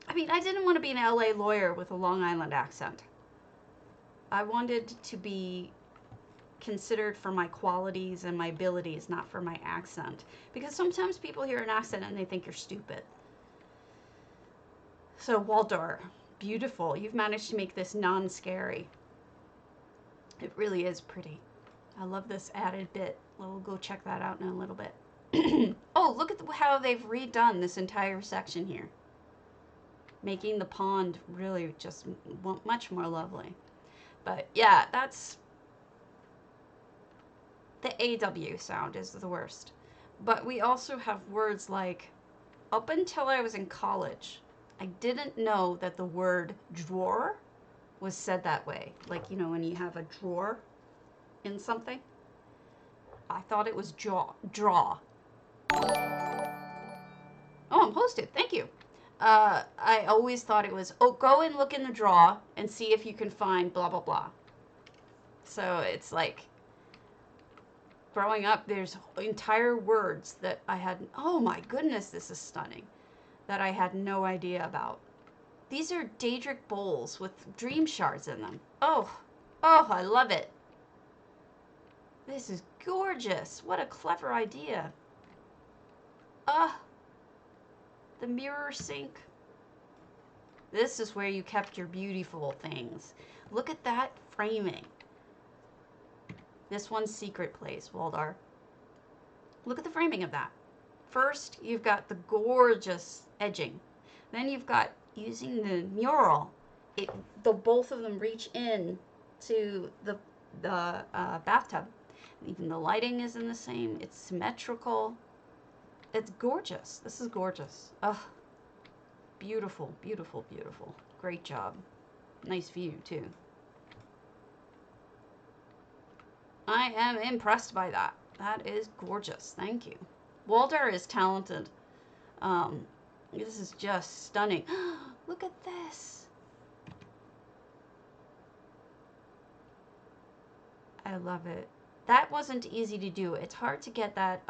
I mean, I didn't want to be an LA lawyer with a Long Island accent. I wanted to be considered for my qualities and my abilities, not for my accent. Because sometimes people hear an accent and they think you're stupid. So, Waldar, beautiful. You've managed to make this non-scary. It really is pretty. I love this added bit. We'll go check that out in a little bit. Oh, look at how they've redone this entire section here. Making the pond really just much more lovely. But yeah, that's... the AW sound is the worst. But we also have words like, up until I was in college, I didn't know that the word drawer was said that way. Like, you know, when you have a drawer in something. I thought it was draw. Oh, I'm hosted. Thank you. I always thought it was, oh, go and look in the draw and see if you can find blah, blah, blah. So it's like, growing up, there's entire words that I had, oh my goodness, this is stunning, that I had no idea about. These are Daedric bowls with dream shards in them. Oh, I love it. This is gorgeous. What a clever idea. The mirror sink. This is where you kept your beautiful things. Look at that framing. This one's secret place, Waldar. Look at the framing of that. First, you've got the gorgeous edging. Then you've got, using the mural, both of them reach in to the bathtub. Even the lighting is in the same. It's symmetrical. It's gorgeous. This is gorgeous. Ugh. Beautiful, beautiful, beautiful. Great job. Nice view, too. I am impressed by that. That is gorgeous. Thank you. Waldar is talented. This is just stunning. Look at this. I love it. That wasn't easy to do. It's hard to get that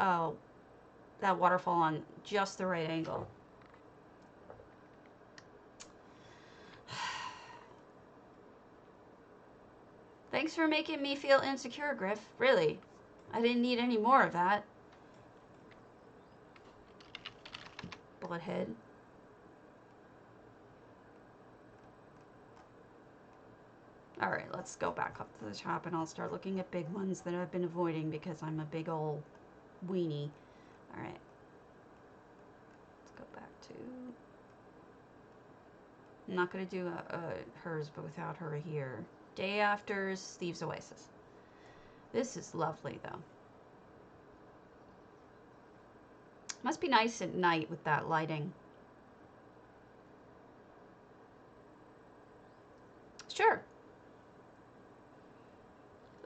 that waterfall on just the right angle. Thanks for making me feel insecure, Griff. Really. I didn't need any more of that. Bloodhead. Alright, let's go back up to the top and I'll start looking at big ones that I've been avoiding because I'm a big old weenie. Alright. Let's go back to... I'm not going to do hers, but without her here. Day After's Thieves Oasis. This is lovely, though. Must be nice at night with that lighting. Sure.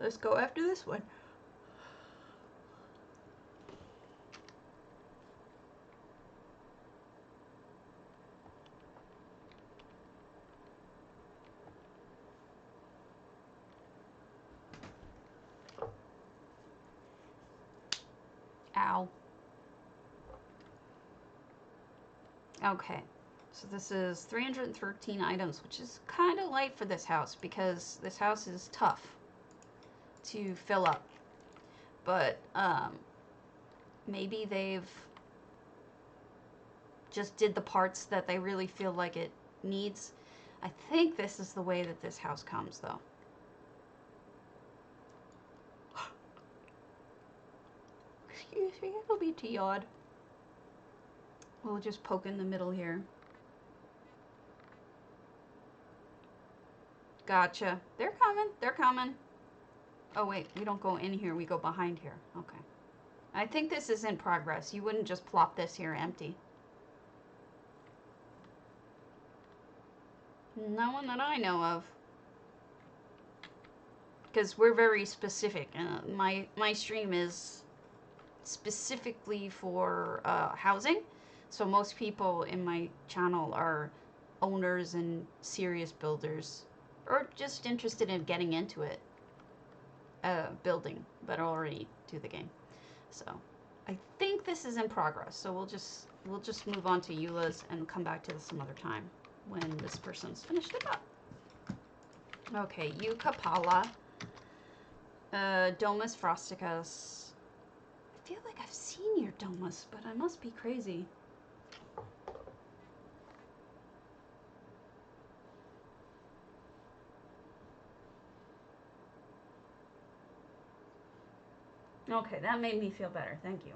Let's go after this one. Ow. Okay, so this is 313 items, which is kind of light for this house because this house is tough to fill up. But maybe they've just did the parts that they really feel like it needs. I think this is the way that this house comes, though. Excuse me, it'll be too odd. We'll just poke in the middle here. Gotcha. They're coming. They're coming. Oh, wait. We don't go in here. We go behind here. Okay. I think this is in progress. You wouldn't just plop this here empty. No one that I know of. Because we're very specific. My stream is specifically for housing. So most people in my channel are owners and serious builders, or just interested in getting into it, building, but already do the game. So I think this is in progress. So we'll just move on to Eula's and come back to this some other time when this person's finished it up. Okay, Eucapala, Domus frosticus. I feel like I've seen your Domus, but I must be crazy. Okay, that made me feel better. Thank you.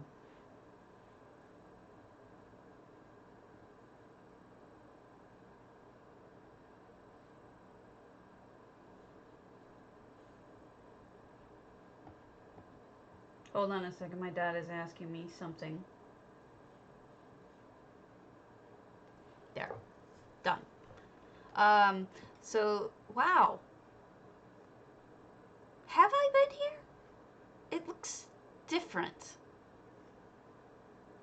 Hold on a second. My dad is asking me something. There. Done. So, wow. Have I been here? It looks different.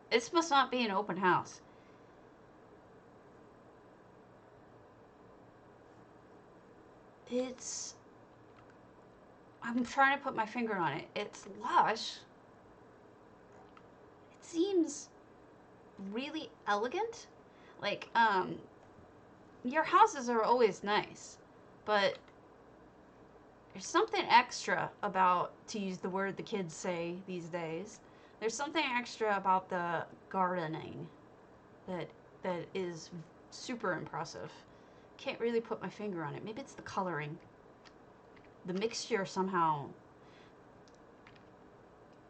This must not be an open house. It's... I'm trying to put my finger on it. It's lush. It seems really elegant. Like, your houses are always nice, but there's something extra about, to use the word the kids say these days, there's something extra about the gardening that is super impressive. Can't really put my finger on it. Maybe it's the coloring. The mixture somehow.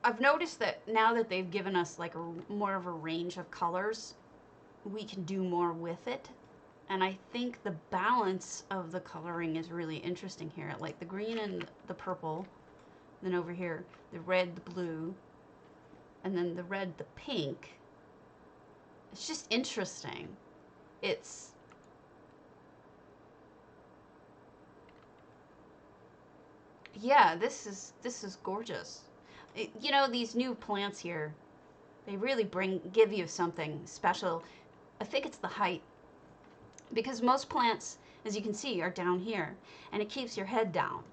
I've noticed that now that they've given us like more of a range of colors, we can do more with it. And I think the balance of the coloring is really interesting here. Like the green and the purple, then over here, the red, the blue, and then the red, the pink. It's just interesting. It's... yeah, this is gorgeous. You know, these new plants here, they really give you something special. I think it's the height. Because most plants, as you can see, are down here, and it keeps your head down.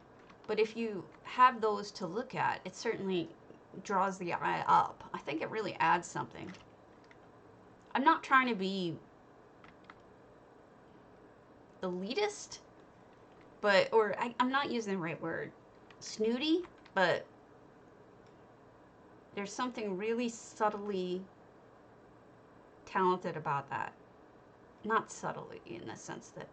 But if you have those to look at, it certainly draws the eye up. I think it really adds something. I'm not trying to be elitist, but, or I'm not using the right word, snooty, but there's something really subtly talented about that. Not subtly in the sense that,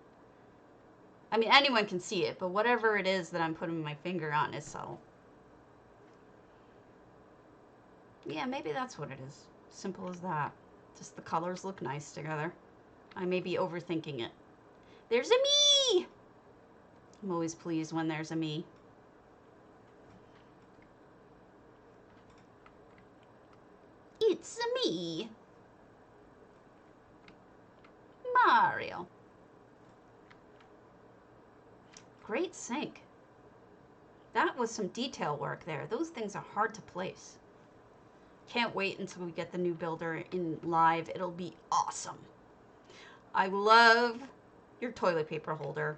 I mean, anyone can see it, but whatever it is that I'm putting my finger on is subtle. Yeah, maybe that's what it is. Simple as that. Just the colors look nice together. I may be overthinking it. There's a me! I'm always pleased when there's a me. It's a me. Mario. Great sink. That was some detail work there. Those things are hard to place. Can't wait until we get the new builder in live. It'll be awesome. I love your toilet paper holder.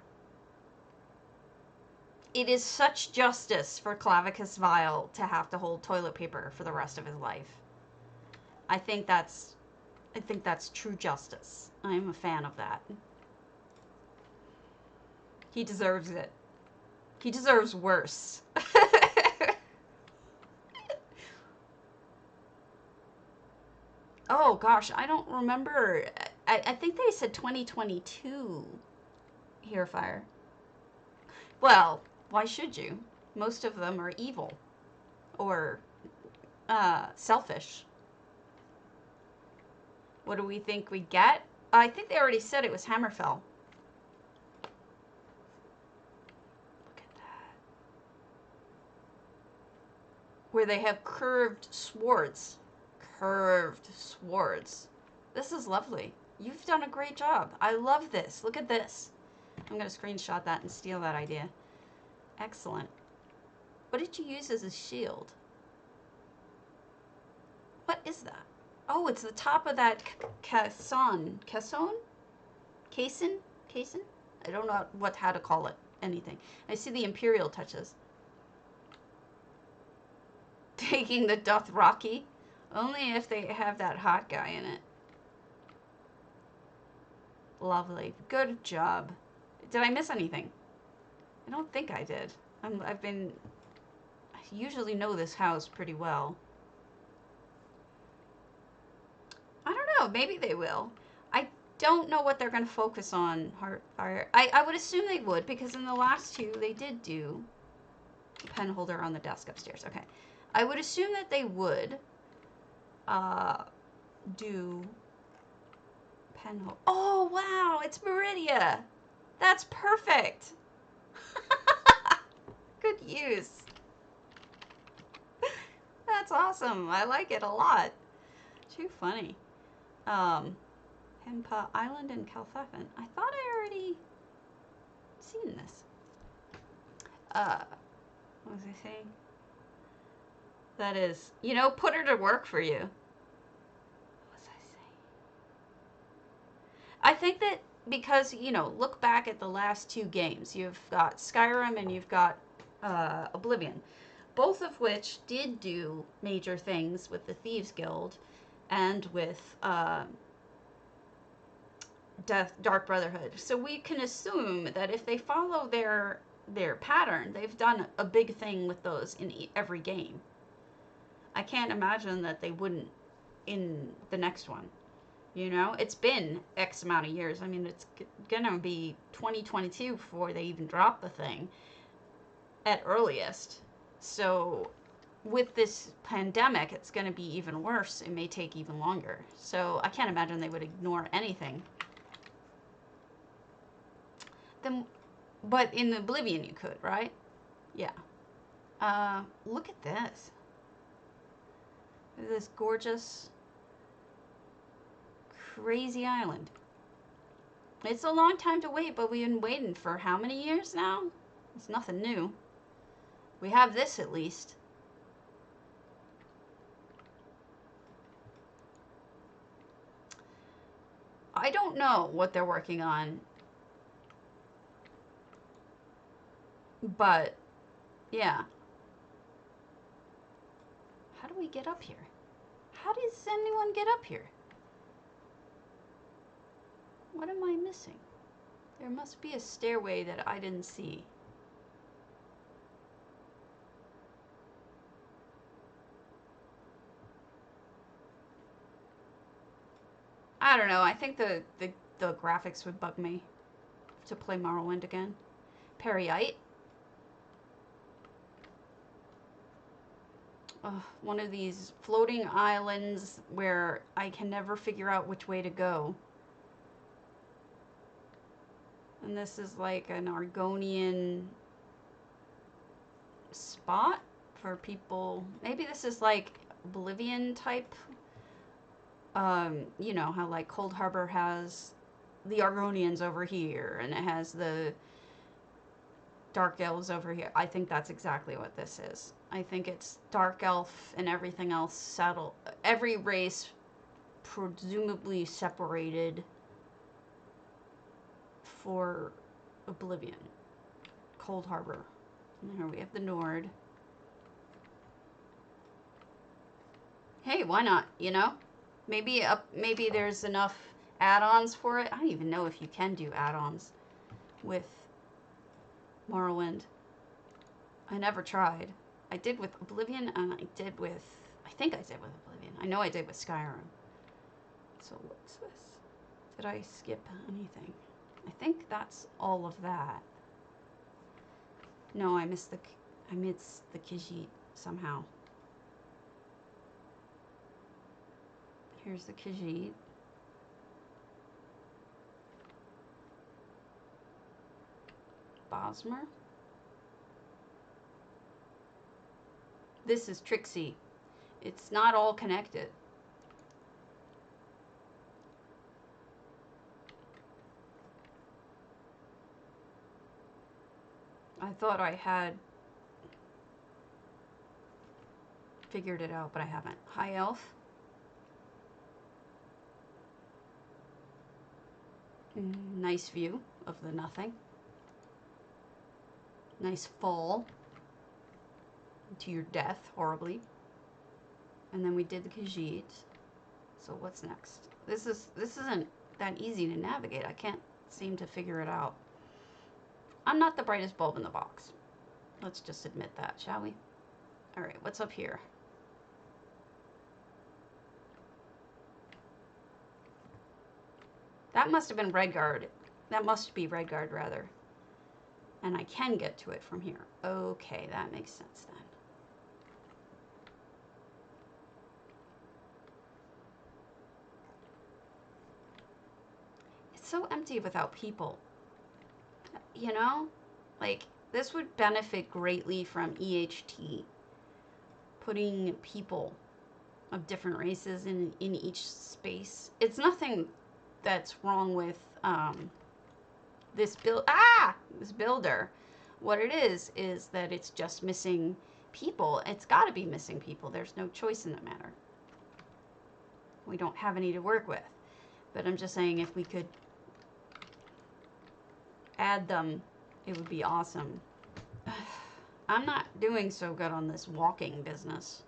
It is such justice for Clavicus Vile to have to hold toilet paper for the rest of his life. I think that's true justice. I'm a fan of that. He deserves it. He deserves worse. Oh gosh, I don't remember. I think they said 2022 here, Fire. Well, why should you? Most of them are evil or selfish. What do we think we get? I think they already said it was Hammerfell. Look at that. Where they have curved swords. Curved swords. This is lovely. You've done a great job. I love this. Look at this. I'm going to screenshot that and steal that idea. Excellent. What did you use as a shield? What is that? Oh, it's the top of that caisson. Caisson? Caisson? Caisson? I don't know how to call it. Anything. I see the Imperial touches. Taking the Dothraki. Only if they have that hot guy in it. Lovely. Good job. Did I miss anything? I don't think I did. I usually know this house pretty well. I don't know. Maybe they will. I don't know what they're going to focus on. Heartfire. I would assume they would, because in the last two, they did do a pen holder on the desk upstairs. Okay. I would assume that they would do pen holder. Oh, wow. It's Meridia. That's perfect. Good use. That's awesome. I like it a lot. Too funny. Hempa Island and Calfeffen. I thought I already seen this. What was I saying? That is, you know, put her to work for you. What was I saying? I think that because, you know, look back at the last two games. You've got Skyrim and you've got Oblivion, both of which did do major things with the Thieves Guild and with Dark Brotherhood. So we can assume that if they follow their pattern, they've done a big thing with those in every game. I can't imagine that they wouldn't in the next one. You know, it's been X amount of years. I mean, it's gonna be 2022 before they even drop the thing at earliest. So with this pandemic, it's going to be even worse. It may take even longer. So I can't imagine they would ignore anything. Then, but in Oblivion you could, right? Yeah. Look at this. This gorgeous, crazy island. It's a long time to wait, but we've been waiting for how many years now? It's nothing new. We have this at least. I don't know what they're working on, but yeah. How do we get up here? How does anyone get up here? What am I missing? There must be a stairway that I didn't see. I don't know. I think the graphics would bug me to play Morrowind again. Periite. One of these floating islands where I can never figure out which way to go. And this is like an Argonian spot for people. Maybe this is like Oblivion type. You know how like Cold Harbor has the Argonians over here and it has the Dark Elves over here. I think that's exactly what this is. I think it's Dark Elf and everything else settled. Every race presumably separated for Oblivion. Cold Harbor. And here we have the Nord. Hey, why not, you know? Maybe there's enough add-ons for it. I don't even know if you can do add-ons with Morrowind. I never tried. I did with Oblivion and I think I did with Oblivion. I know I did with Skyrim. So what's this? Did I skip anything? I think that's all of that. No, I missed the Khajiit somehow. Here's the Khajiit. Bosmer. This is Trixie. It's not all connected. I thought I had figured it out, but I haven't. High Elf. Nice view of the nothing. Nice fall to your death, horribly. And then we did the Khajiit. So what's next? This isn't that easy to navigate. I can't seem to figure it out. I'm not the brightest bulb in the box. Let's just admit that, shall we? All right, what's up here? That must have been Redguard. That must be Redguard, rather. And I can get to it from here. Okay, that makes sense then. It's so empty without people. You know? Like, this would benefit greatly from EHT. Putting people of different races in each space. It's nothing that's wrong with this builder. What it is that it's just missing people. It's got to be missing people. There's no choice in the matter. We don't have any to work with. But I'm just saying if we could add them, it would be awesome. I'm not doing so good on this walking business.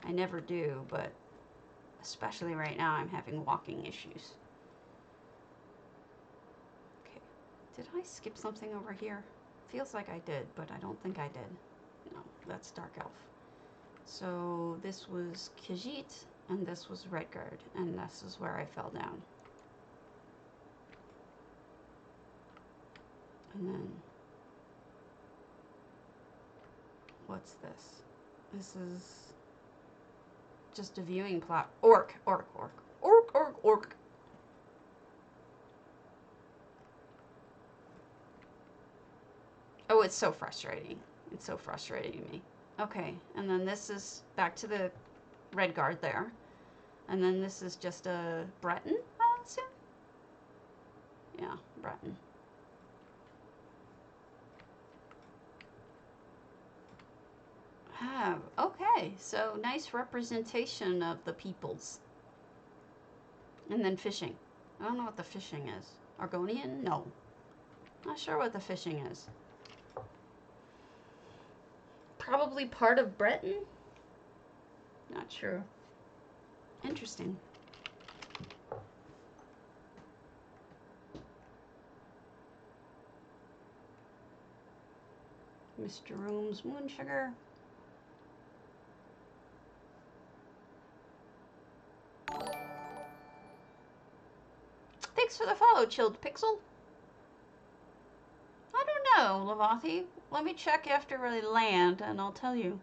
I never do, but especially right now I'm having walking issues. Okay, did I skip something over here? Feels like I did, but I don't think I did. No, that's Dark Elf. So this was Khajiit, and this was Redguard, and this is where I fell down. And then, what's this? This is just a viewing plot. Orc. Oh, it's so frustrating. It's so frustrating to me. Okay, and then this is back to the Redguard there. And then this is just a Breton, I assume? Yeah, Breton. Okay, so nice representation of the peoples. And then fishing. I don't know what the fishing is. Argonian? No. Not sure what the fishing is. Probably part of Breton? Not sure. Interesting. Mr. Room's Moon Sugar. Thanks for the follow, Chilled Pixel. I don't know, Lavathi. Let me check after I land, and I'll tell you.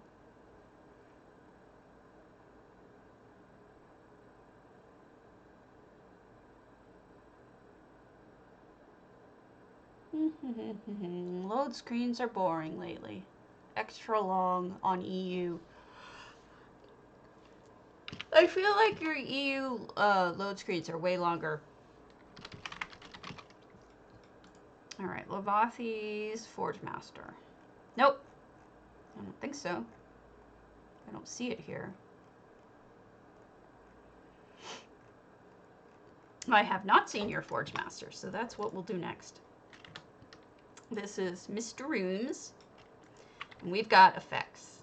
Load screens are boring lately. Extra long on EU. I feel like your EU load screens are way longer. Alright, Lavathi's Forge Master. Nope. I don't think so. I don't see it here. I have not seen your Forge Master, so that's what we'll do next. This is Mr. Rooms. And we've got effects.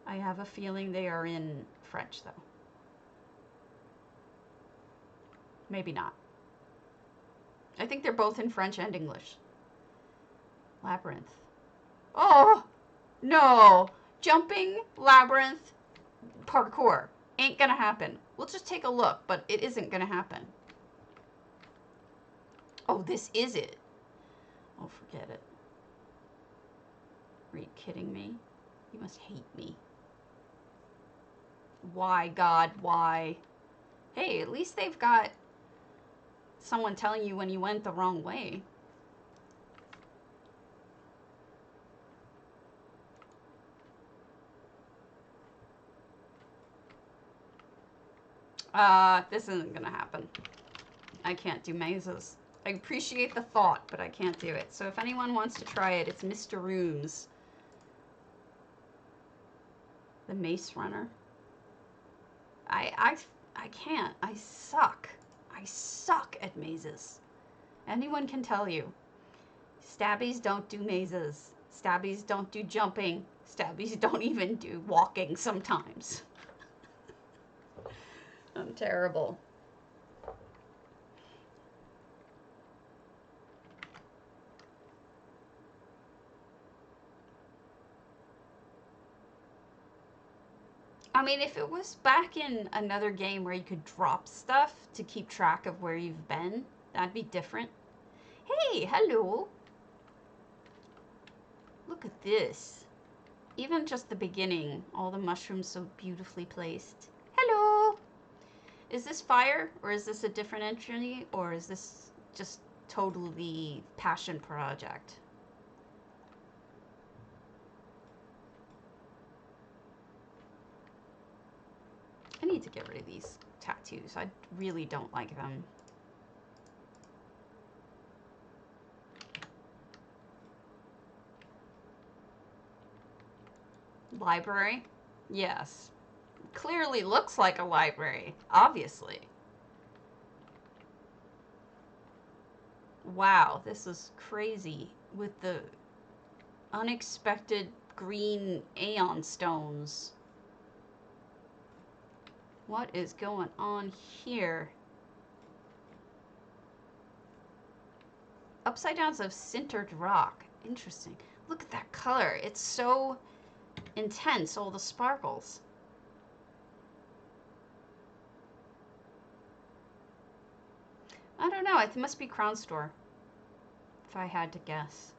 I have a feeling they are in French, though. Maybe not. I think they're both in French and English. Labyrinth. Oh! No! Jumping, labyrinth, parkour. Ain't gonna happen. We'll just take a look, but it isn't gonna happen. Oh, this is it. Oh, forget it. Are you kidding me? You must hate me. Why, God, why? Hey, at least they've got someone telling you when you went the wrong way. This isn't gonna happen. I can't do mazes. I appreciate the thought, but I can't do it. So if anyone wants to try it, it's Mr. Rooms. The Mace Runner. I can't. I suck. I suck at mazes. Anyone can tell you. Stabbies don't do mazes. Stabbies don't do jumping. Stabbies don't even do walking sometimes. I'm terrible. I mean, if it was back in another game where you could drop stuff to keep track of where you've been, that'd be different. Hey, hello. Look at this. Even just the beginning, all the mushrooms so beautifully placed. Hello. Is this fire, or is this a different entry, or is this just totally passion project? I need to get rid of these tattoos. I really don't like them. Library? Yes. Clearly looks like a library, obviously. Wow, this is crazy with the unexpected green Aeon stones. What is going on here? Upside downs of sintered rock. Interesting. Look at that color. It's so intense, all the sparkles. I don't know. It must be Crown Store, if I had to guess.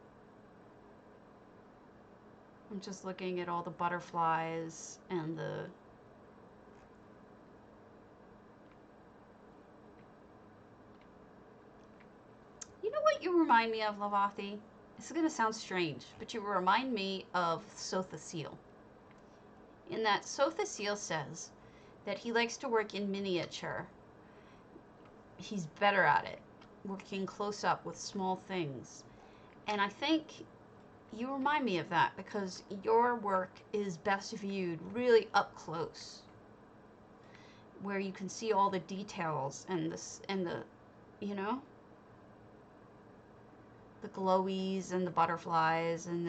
I'm just looking at all the butterflies and the... You know what you remind me of, Lavathi? This is going to sound strange, but you remind me of Sotha Seal. In that Sotha Seal says that he likes to work in miniature. He's better at it, working close up with small things. And I think you remind me of that because your work is best viewed really up close, where you can see all the details and the you know, the glowies and the butterflies and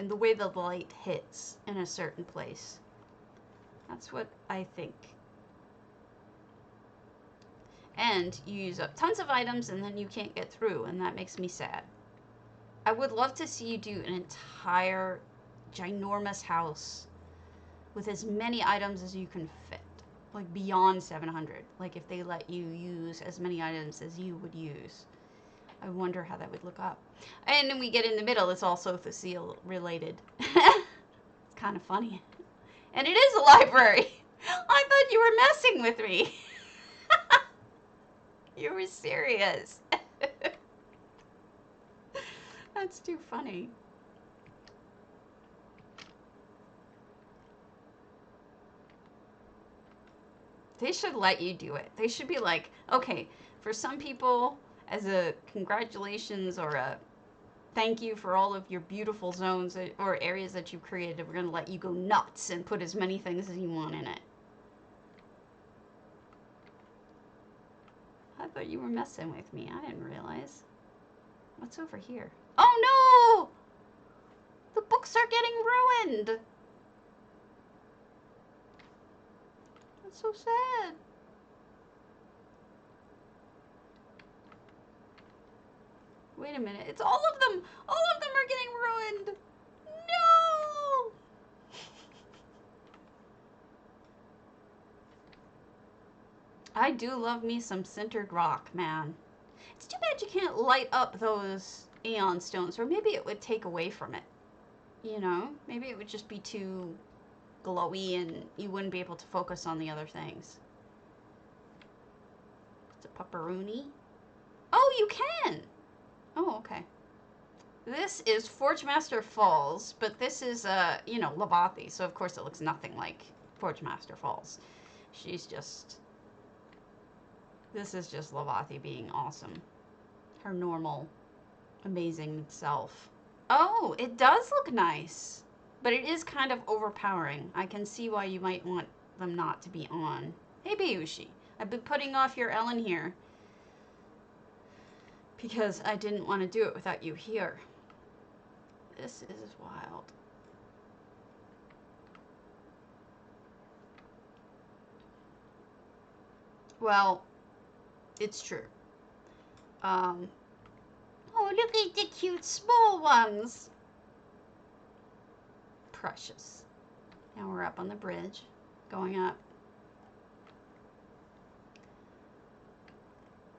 the way the light hits in a certain place. That's what I think. And you use up tons of items and then you can't get through, and that makes me sad. I would love to see you do an entire ginormous house with as many items as you can fit, like beyond 700. Like if they let you use as many items as you would use. I wonder how that would look up. And then we get in the middle, it's also the seal related. It's kind of funny. And it is a library. I thought you were messing with me. You were serious. That's too funny. They should let you do it. They should be like, okay, for some people, as a congratulations or a thank you for all of your beautiful zones or areas that you've created, we're going to let you go nuts and put as many things as you want in it. I thought you were messing with me. I didn't realize. What's over here? Oh no! The books are getting ruined! That's so sad. Wait a minute. It's all of them! All of them are getting ruined! No! I do love me some sintered rock, man. It's too bad you can't light up those Aeon stones, or maybe it would take away from it. You know? Maybe it would just be too glowy and you wouldn't be able to focus on the other things. It's a pepperoni. Oh, you can! Oh, okay. This is Forgemaster Falls, but this is, you know, Lavathi, so of course it looks nothing like Forgemaster Falls. She's just... This is just Lavathi being awesome. Her normal, amazing self. Oh, it does look nice. But it is kind of overpowering. I can see why you might want them not to be on. Hey, Bayushi. I've been putting off your Ellen here because I didn't want to do it without you here. This is wild. Well, it's true. Oh, look at the cute small ones. Precious. Now we're up on the bridge, going up.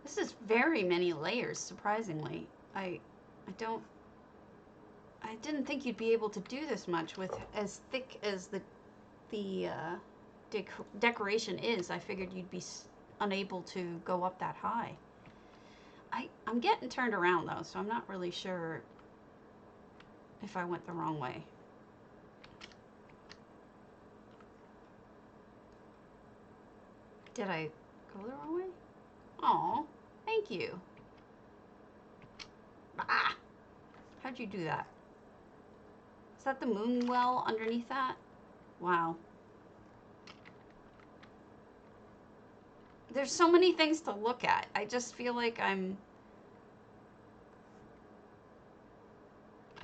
This is very many layers, surprisingly. I didn't think you'd be able to do this much with as thick as the decoration is. I figured you'd be unable to go up that high. I'm getting turned around though, so I'm not really sure if I went the wrong way. Did I go the wrong way? Aw, thank you. Ah! How'd you do that? Is that the moon well underneath that? Wow. There's so many things to look at. I just feel like I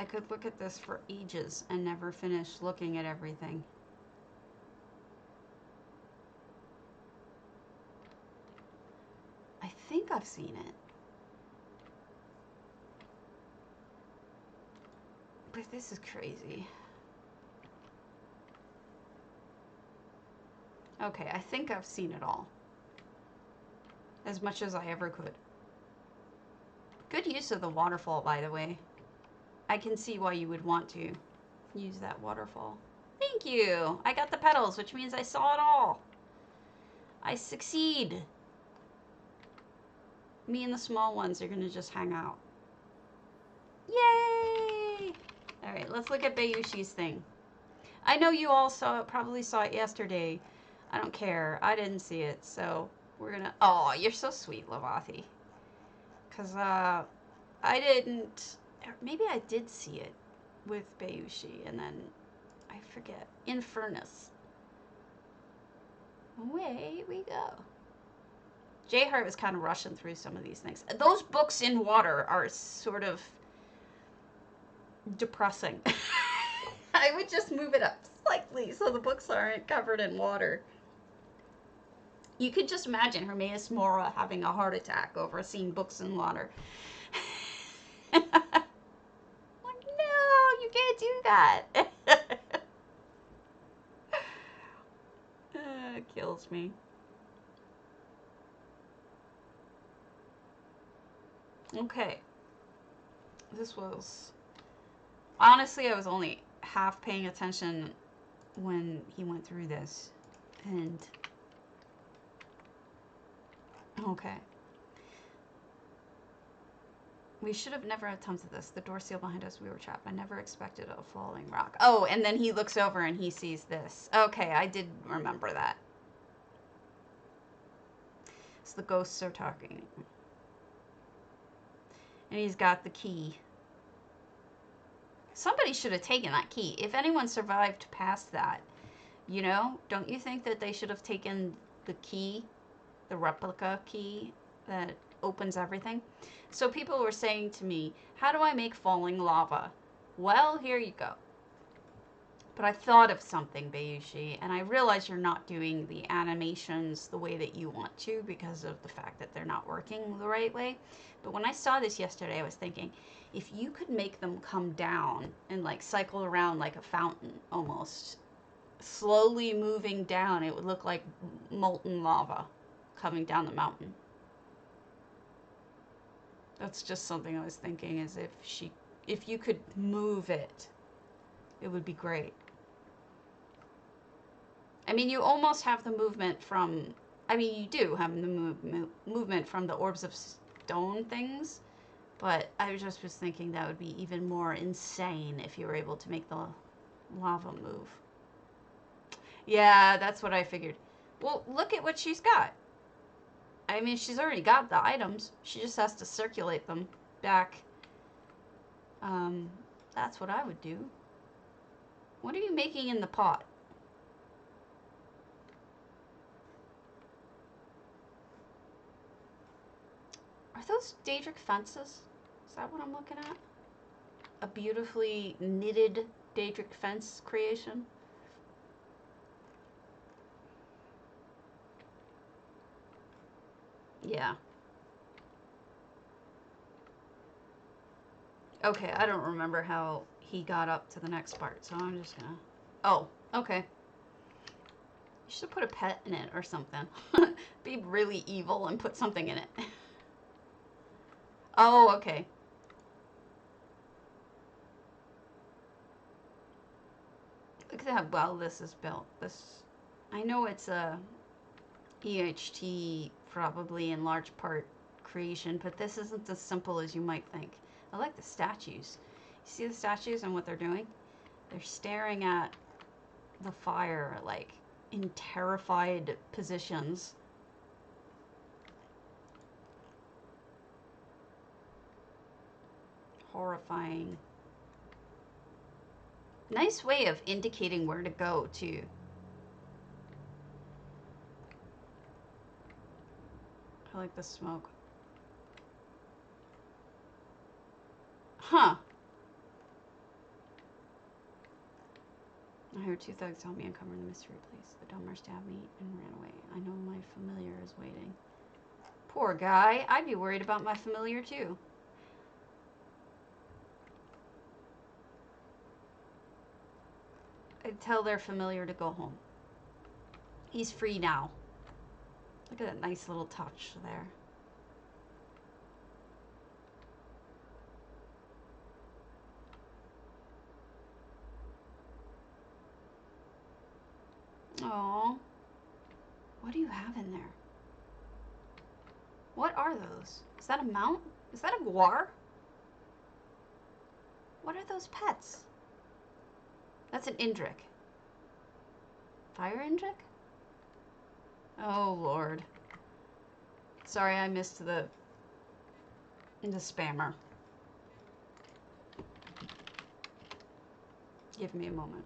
could look at this for ages and never finish looking at everything. I think I've seen it. But this is crazy. Okay, I think I've seen it all. As much as I ever could. Good use of the waterfall, by the way. I can see why you would want to use that waterfall. Thank you! I got the petals, which means I saw it all. I succeed. Me and the small ones are gonna just hang out. Yay! Alright, let's look at Bayushi's thing. I know you all probably saw it yesterday. I don't care. I didn't see it, so we're gonna... Oh, you're so sweet, Lavathi. Because, I didn't... Maybe I did see it with Bayushi, and then I forget. Infernus. Away we go. J-Heart was kind of rushing through some of these things. Those books in water are sort of depressing. I would just move it up slightly so the books aren't covered in water. You could just imagine Hermaeus Mora having a heart attack over seeing books in water. Like, no, you can't do that. It kills me. Okay. This was... Honestly, I was only half paying attention when he went through this. And... Okay. We should have never attempted this. The door sealed behind us. We were trapped. I never expected a falling rock. Oh, and then he looks over and he sees this. Okay, I did remember that. So the ghosts are talking. And he's got the key. Somebody should have taken that key. If anyone survived past that, you know, don't you think that they should have taken the key, the replica key that opens everything? So people were saying to me, how do I make falling lava? Well, here you go. But I thought of something, Bayushi, and I realize you're not doing the animations the way that you want to because of the fact that they're not working the right way. But when I saw this yesterday, I was thinking, if you could make them come down and like cycle around like a fountain almost, slowly moving down, it would look like molten lava coming down the mountain. That's just something I was thinking, is if you could move it, it would be great. I mean, you almost have the movement from, I mean, you do have the movement from the orbs of stone things, but I just was thinking that would be even more insane if you were able to make the lava move. Yeah, that's what I figured. Well, look at what she's got. I mean, she's already got the items. She just has to circulate them back. That's what I would do. What are you making in the pot? Are those Daedric fences? Is that what I'm looking at? A beautifully knitted Daedric fence creation? Yeah. Okay, I don't remember how he got up to the next part, so I'm just gonna... Oh, okay. You should put a pet in it or something. Be really evil and put something in it. Oh, okay. Look at how well this is built. This, I know it's a EHT, probably in large part creation, but this isn't as simple as you might think. I like the statues. You see the statues and what they're doing? They're staring at the fire, like, in terrified positions. Horrifying. Nice way of indicating where to go, too. I like the smoke. Huh. I heard two thugs help me uncover the mystery place. The dumber stabbed me and ran away. I know my familiar is waiting. Poor guy. I'd be worried about my familiar, too. I'd tell their familiar to go home. He's free now. Look at that nice little touch there. Oh, what do you have in there? What are those? Is that a mount? Is that a guar? What are those pets? That's an Indrik. Fire Indrik? Oh, Lord. Sorry, I missed the spammer. Give me a moment.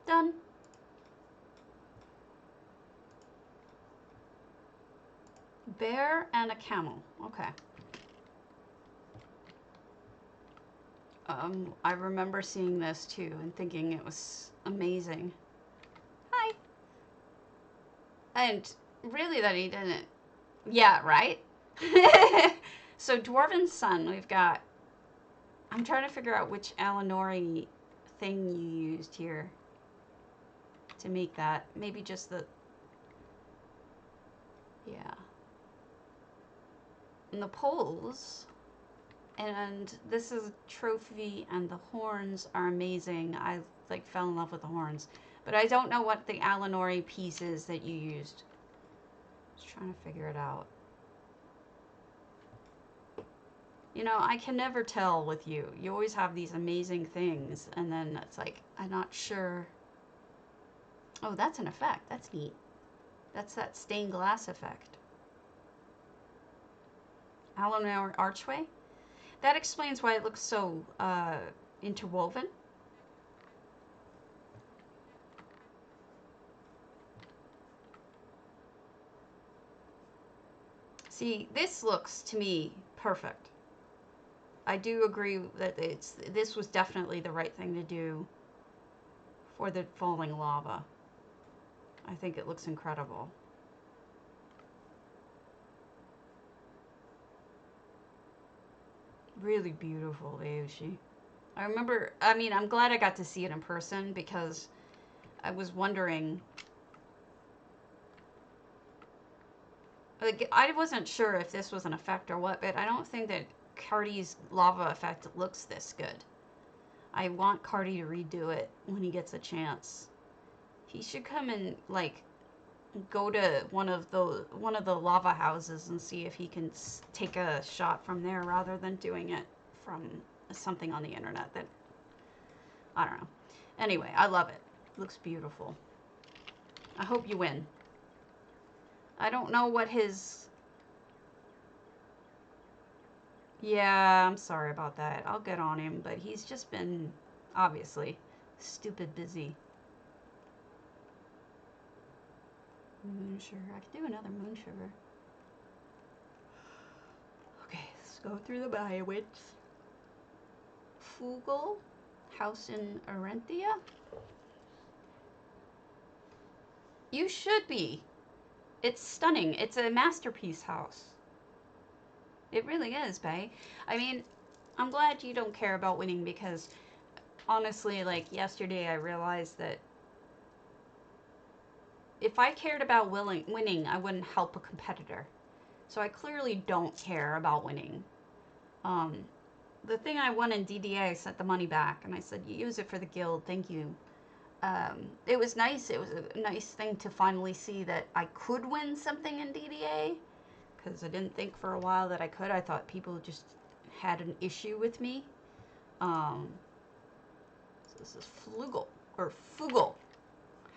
Done. Bear and a camel. Okay. I remember seeing this too and thinking it was amazing. Hi. And really that he didn't. Yeah, right? So Dwarven Sun, we've got... I'm trying to figure out which Alinori thing you used here to make that. Maybe just the... Yeah. And the poles... And this is a trophy, and the horns are amazing. I like fell in love with the horns, but I don't know what the Alinori piece is that you used. Just trying to figure it out. You know, I can never tell with you. You always have these amazing things, and then it's like I'm not sure. Oh, that's an effect. That's neat. That's that stained glass effect. Alinori archway. That explains why it looks so interwoven. See, this looks to me perfect. I do agree that this was definitely the right thing to do for the falling lava. I think it looks incredible. Really beautiful, Aoshi. I remember, I mean, I'm glad I got to see it in person because I was wondering, like, I wasn't sure if this was an effect or what, but I don't think that Cardi's lava effect looks this good. I want Cardi to redo it when he gets a chance. He should come and, like, go to one of the lava houses and see if he can take a shot from there rather than doing it from something on the internet that I don't know. Anyway, I love it. Looks beautiful. I hope you win. I don't know what his... Yeah, I'm sorry about that. I'll get on him, but he's just been, obviously, stupid busy. Moon sugar. I could do another moon sugar. Okay, let's go through the Biowits. Fugel, house in Arenthia. You should be. It's stunning. It's a masterpiece house. It really is, Bae. I mean, I'm glad you don't care about winning because, honestly, like, yesterday I realized that if I cared about winning, I wouldn't help a competitor. So I clearly don't care about winning. The thing I won in DDA, I sent the money back, and I said, you use it for the guild, thank you. It was nice. It was a nice thing to finally see that I could win something in DDA, because I didn't think for a while that I could. I thought people just had an issue with me. So this is Fugle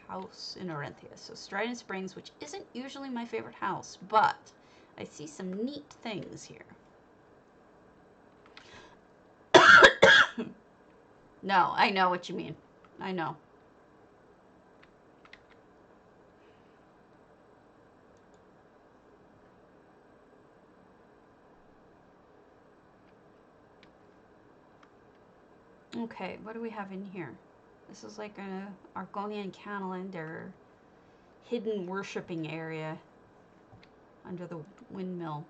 house in Orinthia. So Strident Springs, which isn't usually my favorite house, but I see some neat things here. No, I know what you mean. I know. Okay, what do we have in here? This is like a Argonian calendar hidden worshipping area under the windmill.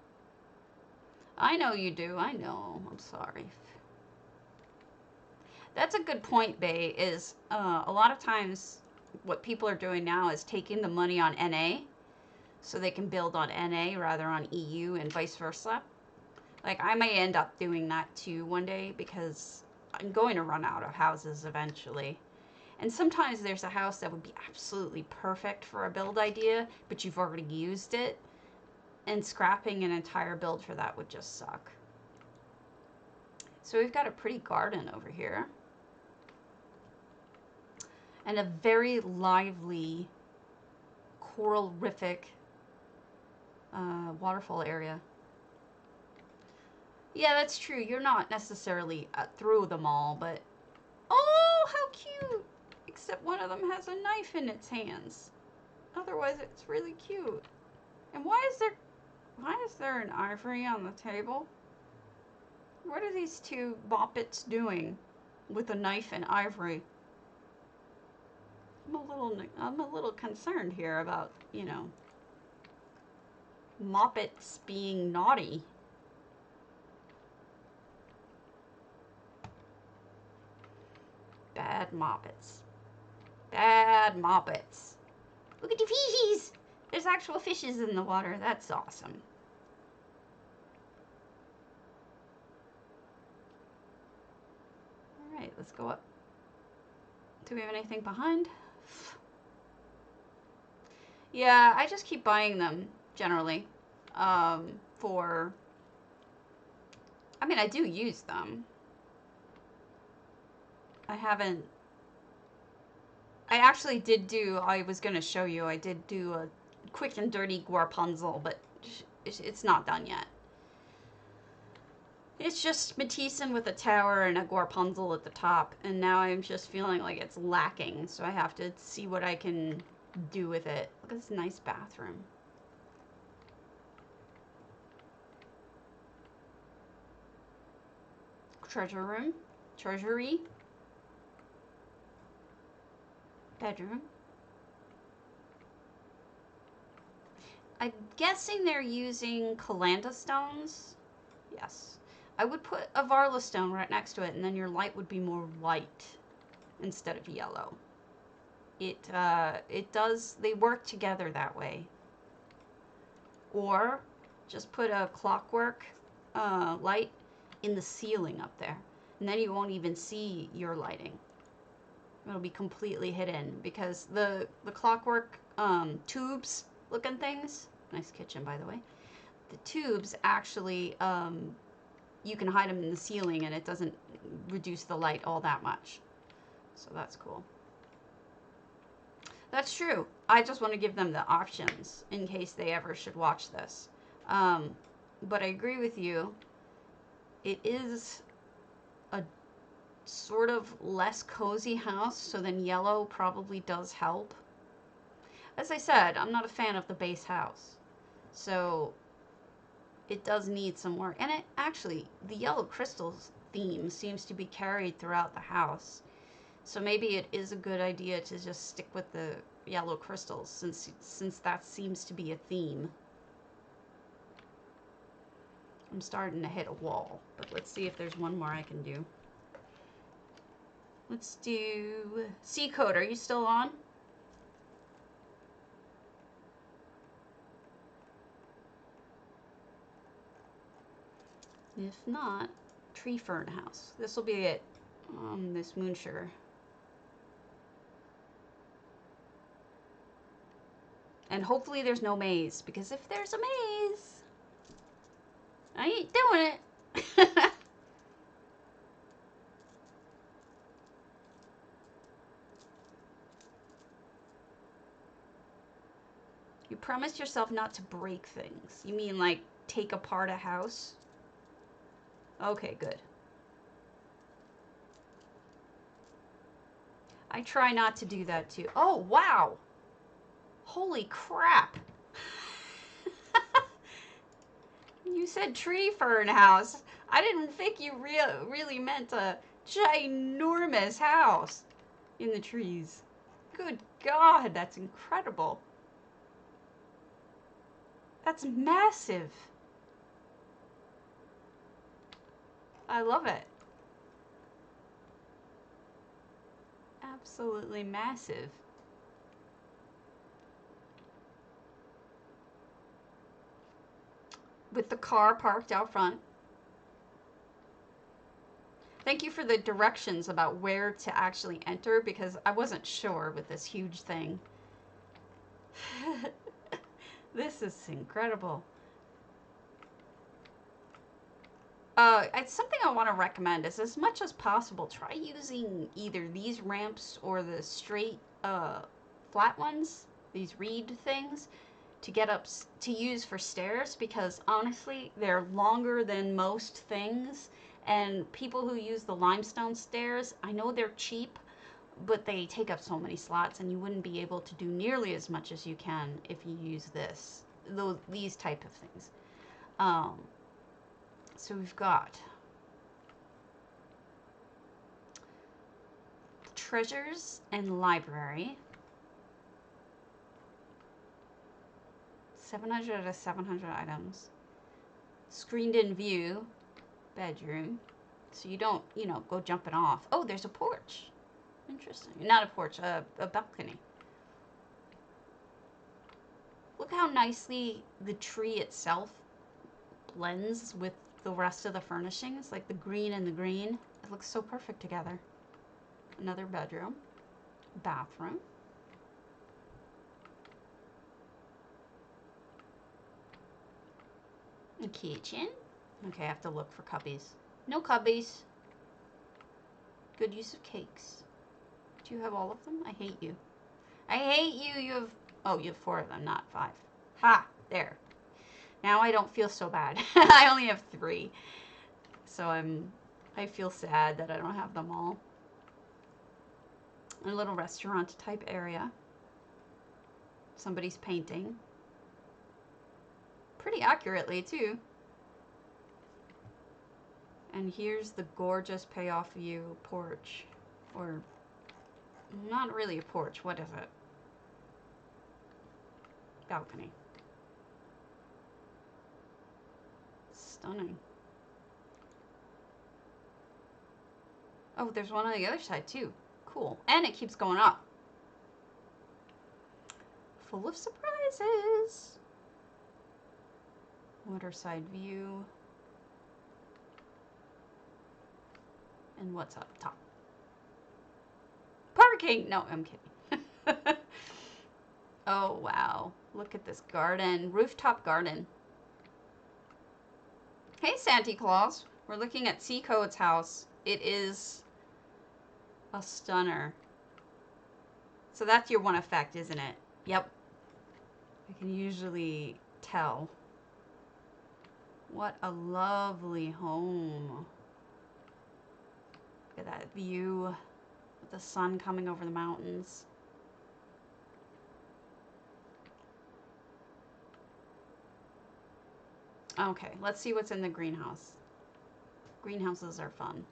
I know you do. I know. I'm sorry. That's a good point, Bay, is a lot of times what people are doing now is taking the money on NA so they can build on NA rather on EU and vice versa. Like, I may end up doing that too one day because I'm going to run out of houses eventually. And sometimes there's a house that would be absolutely perfect for a build idea, but you've already used it, and scrapping an entire build for that would just suck. So we've got a pretty garden over here. And a very lively, coralrific waterfall area. Yeah, that's true. You're not necessarily through them all, but... Oh, how cute! Except one of them has a knife in its hands. Otherwise, it's really cute. And why is there an ivory on the table? What are these two boppets doing with a knife and ivory? I'm a little concerned here about, you know, moppets being naughty. Bad moppets. Bad moppets. Look at the fishies! There's actual fishes in the water. That's awesome. Alright, let's go up. Do we have anything behind? Yeah, I just keep buying them, generally. I mean, I do use them. I actually did do, I was going to show you, I did do a quick and dirty Guarpunzel, but it's not done yet. It's just Matissan with a tower and a Guarpunzel at the top, and now I'm just feeling like it's lacking, so I have to see what I can do with it. Look at this nice bathroom. Treasure room. Treasury. Bedroom. I'm guessing they're using Calanda stones. Yes. I would put a Varla stone right next to it, and then your light would be more white instead of yellow. It does, they work together that way. Or just put a clockwork light in the ceiling up there, and then you won't even see your lighting. It'll be completely hidden because the clockwork tubes looking things, nice kitchen by the way, the tubes actually you can hide them in the ceiling and it doesn't reduce the light all that much, so that's cool. That's true. I just want to give them the options in case they ever should watch this. But I agree with you. It is a sort of less cozy house, so then yellow probably does help. As I said, I'm not a fan of the base house, so it does need some work. And it actually, the yellow crystals theme seems to be carried throughout the house, so maybe it is a good idea to just stick with the yellow crystals since that seems to be a theme. I'm starting to hit a wall, but let's see if there's one more I can do. Let's do C Code. Are you still on? If not, Tree Fern House. This will be it. This Moon Sugar. And hopefully there's no maze, because if there's a maze, I ain't doing it. You promised yourself not to break things. You mean like take apart a house? Okay, good. I try not to do that too. Oh, wow. Holy crap. You said tree fern house. I didn't think you really meant a ginormous house in the trees. Good God, that's incredible. That's massive. I love it. Absolutely massive. With the car parked out front. Thank you for the directions about where to actually enter because I wasn't sure with this huge thing. This is incredible. It's something I want to recommend is as much as possible, try using either these ramps or the straight, flat ones, these reed things, to get up, to use for stairs because honestly, they're longer than most things. And people who use the limestone stairs, I know they're cheap, but they take up so many slots and you wouldn't be able to do nearly as much as you can if you use these type of things. So we've got treasures and library. 700 out of 700 items. Screened in view, bedroom. So you don't, go jumping off. Oh, there's a porch. Interesting. Not a porch, a balcony. Look how nicely the tree itself blends with the rest of the furnishings, like the green and the green. It looks so perfect together. Another bedroom, bathroom. A kitchen. Okay, I have to look for cubbies. No cubbies. Good use of cakes. Do you have all of them? I hate you. I hate you. You have 4 of them, not 5. Ha! There. Now I don't feel so bad. I only have 3. So I feel sad that I don't have them all. A little restaurant type area. Somebody's painting. Pretty accurately too. And here's the gorgeous payoff view porch. Or not really a porch, what is it? Balcony. Stunning. Oh, there's one on the other side too. Cool. And it keeps going up. Full of surprises. Waterside view. And what's up top? Parking! No, I'm kidding. Oh, wow. Look at this garden. Rooftop garden. Hey, Santa Claus. We're looking at Seacode's house. It is a stunner. So that's your one effect, isn't it? Yep. I can usually tell. What a lovely home. Look at that view with the sun coming over the mountains. Okay, let's see what's in the greenhouse. Greenhouses are fun.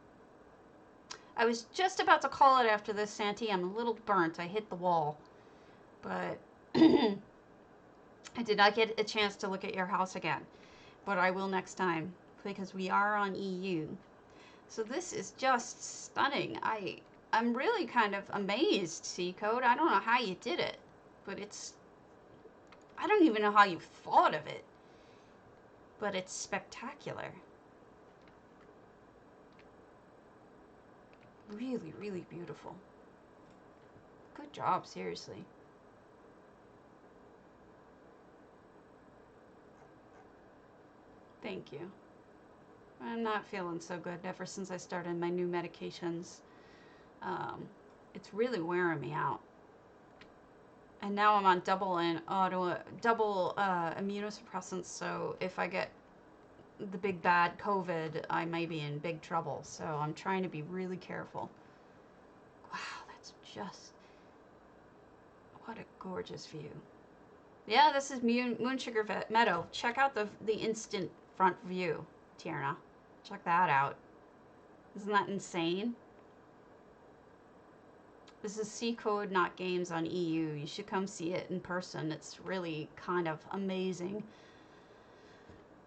I was just about to call it after this, Santi. I'm a little burnt. I hit the wall. But I did not get a chance to look at your house again. But I will next time because we are on EU. So this is just stunning. I'm really kind of amazed, Seacode. I don't know how you did it, but I don't even know how you thought of it. But it's spectacular. Really, really beautiful. Good job, seriously. Thank you. I'm not feeling so good ever since I started my new medications. It's really wearing me out. And now I'm on double immunosuppressants, so if I get the big bad COVID, I may be in big trouble. So I'm trying to be really careful. Wow, that's just, what a gorgeous view. Yeah, this is Moonsugar Meadow. Check out the instant front view, Tierna. Check that out. Isn't that insane? This is C Code, not games on EU. You should come see it in person. It's really kind of amazing.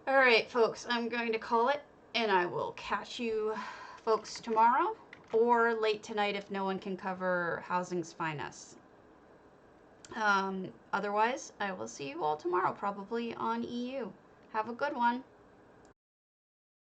All right, folks, I'm going to call it, and I will catch you folks tomorrow or late tonight if no one can cover Housing's Finest. Otherwise, I will see you all tomorrow, probably on EU. Have a good one.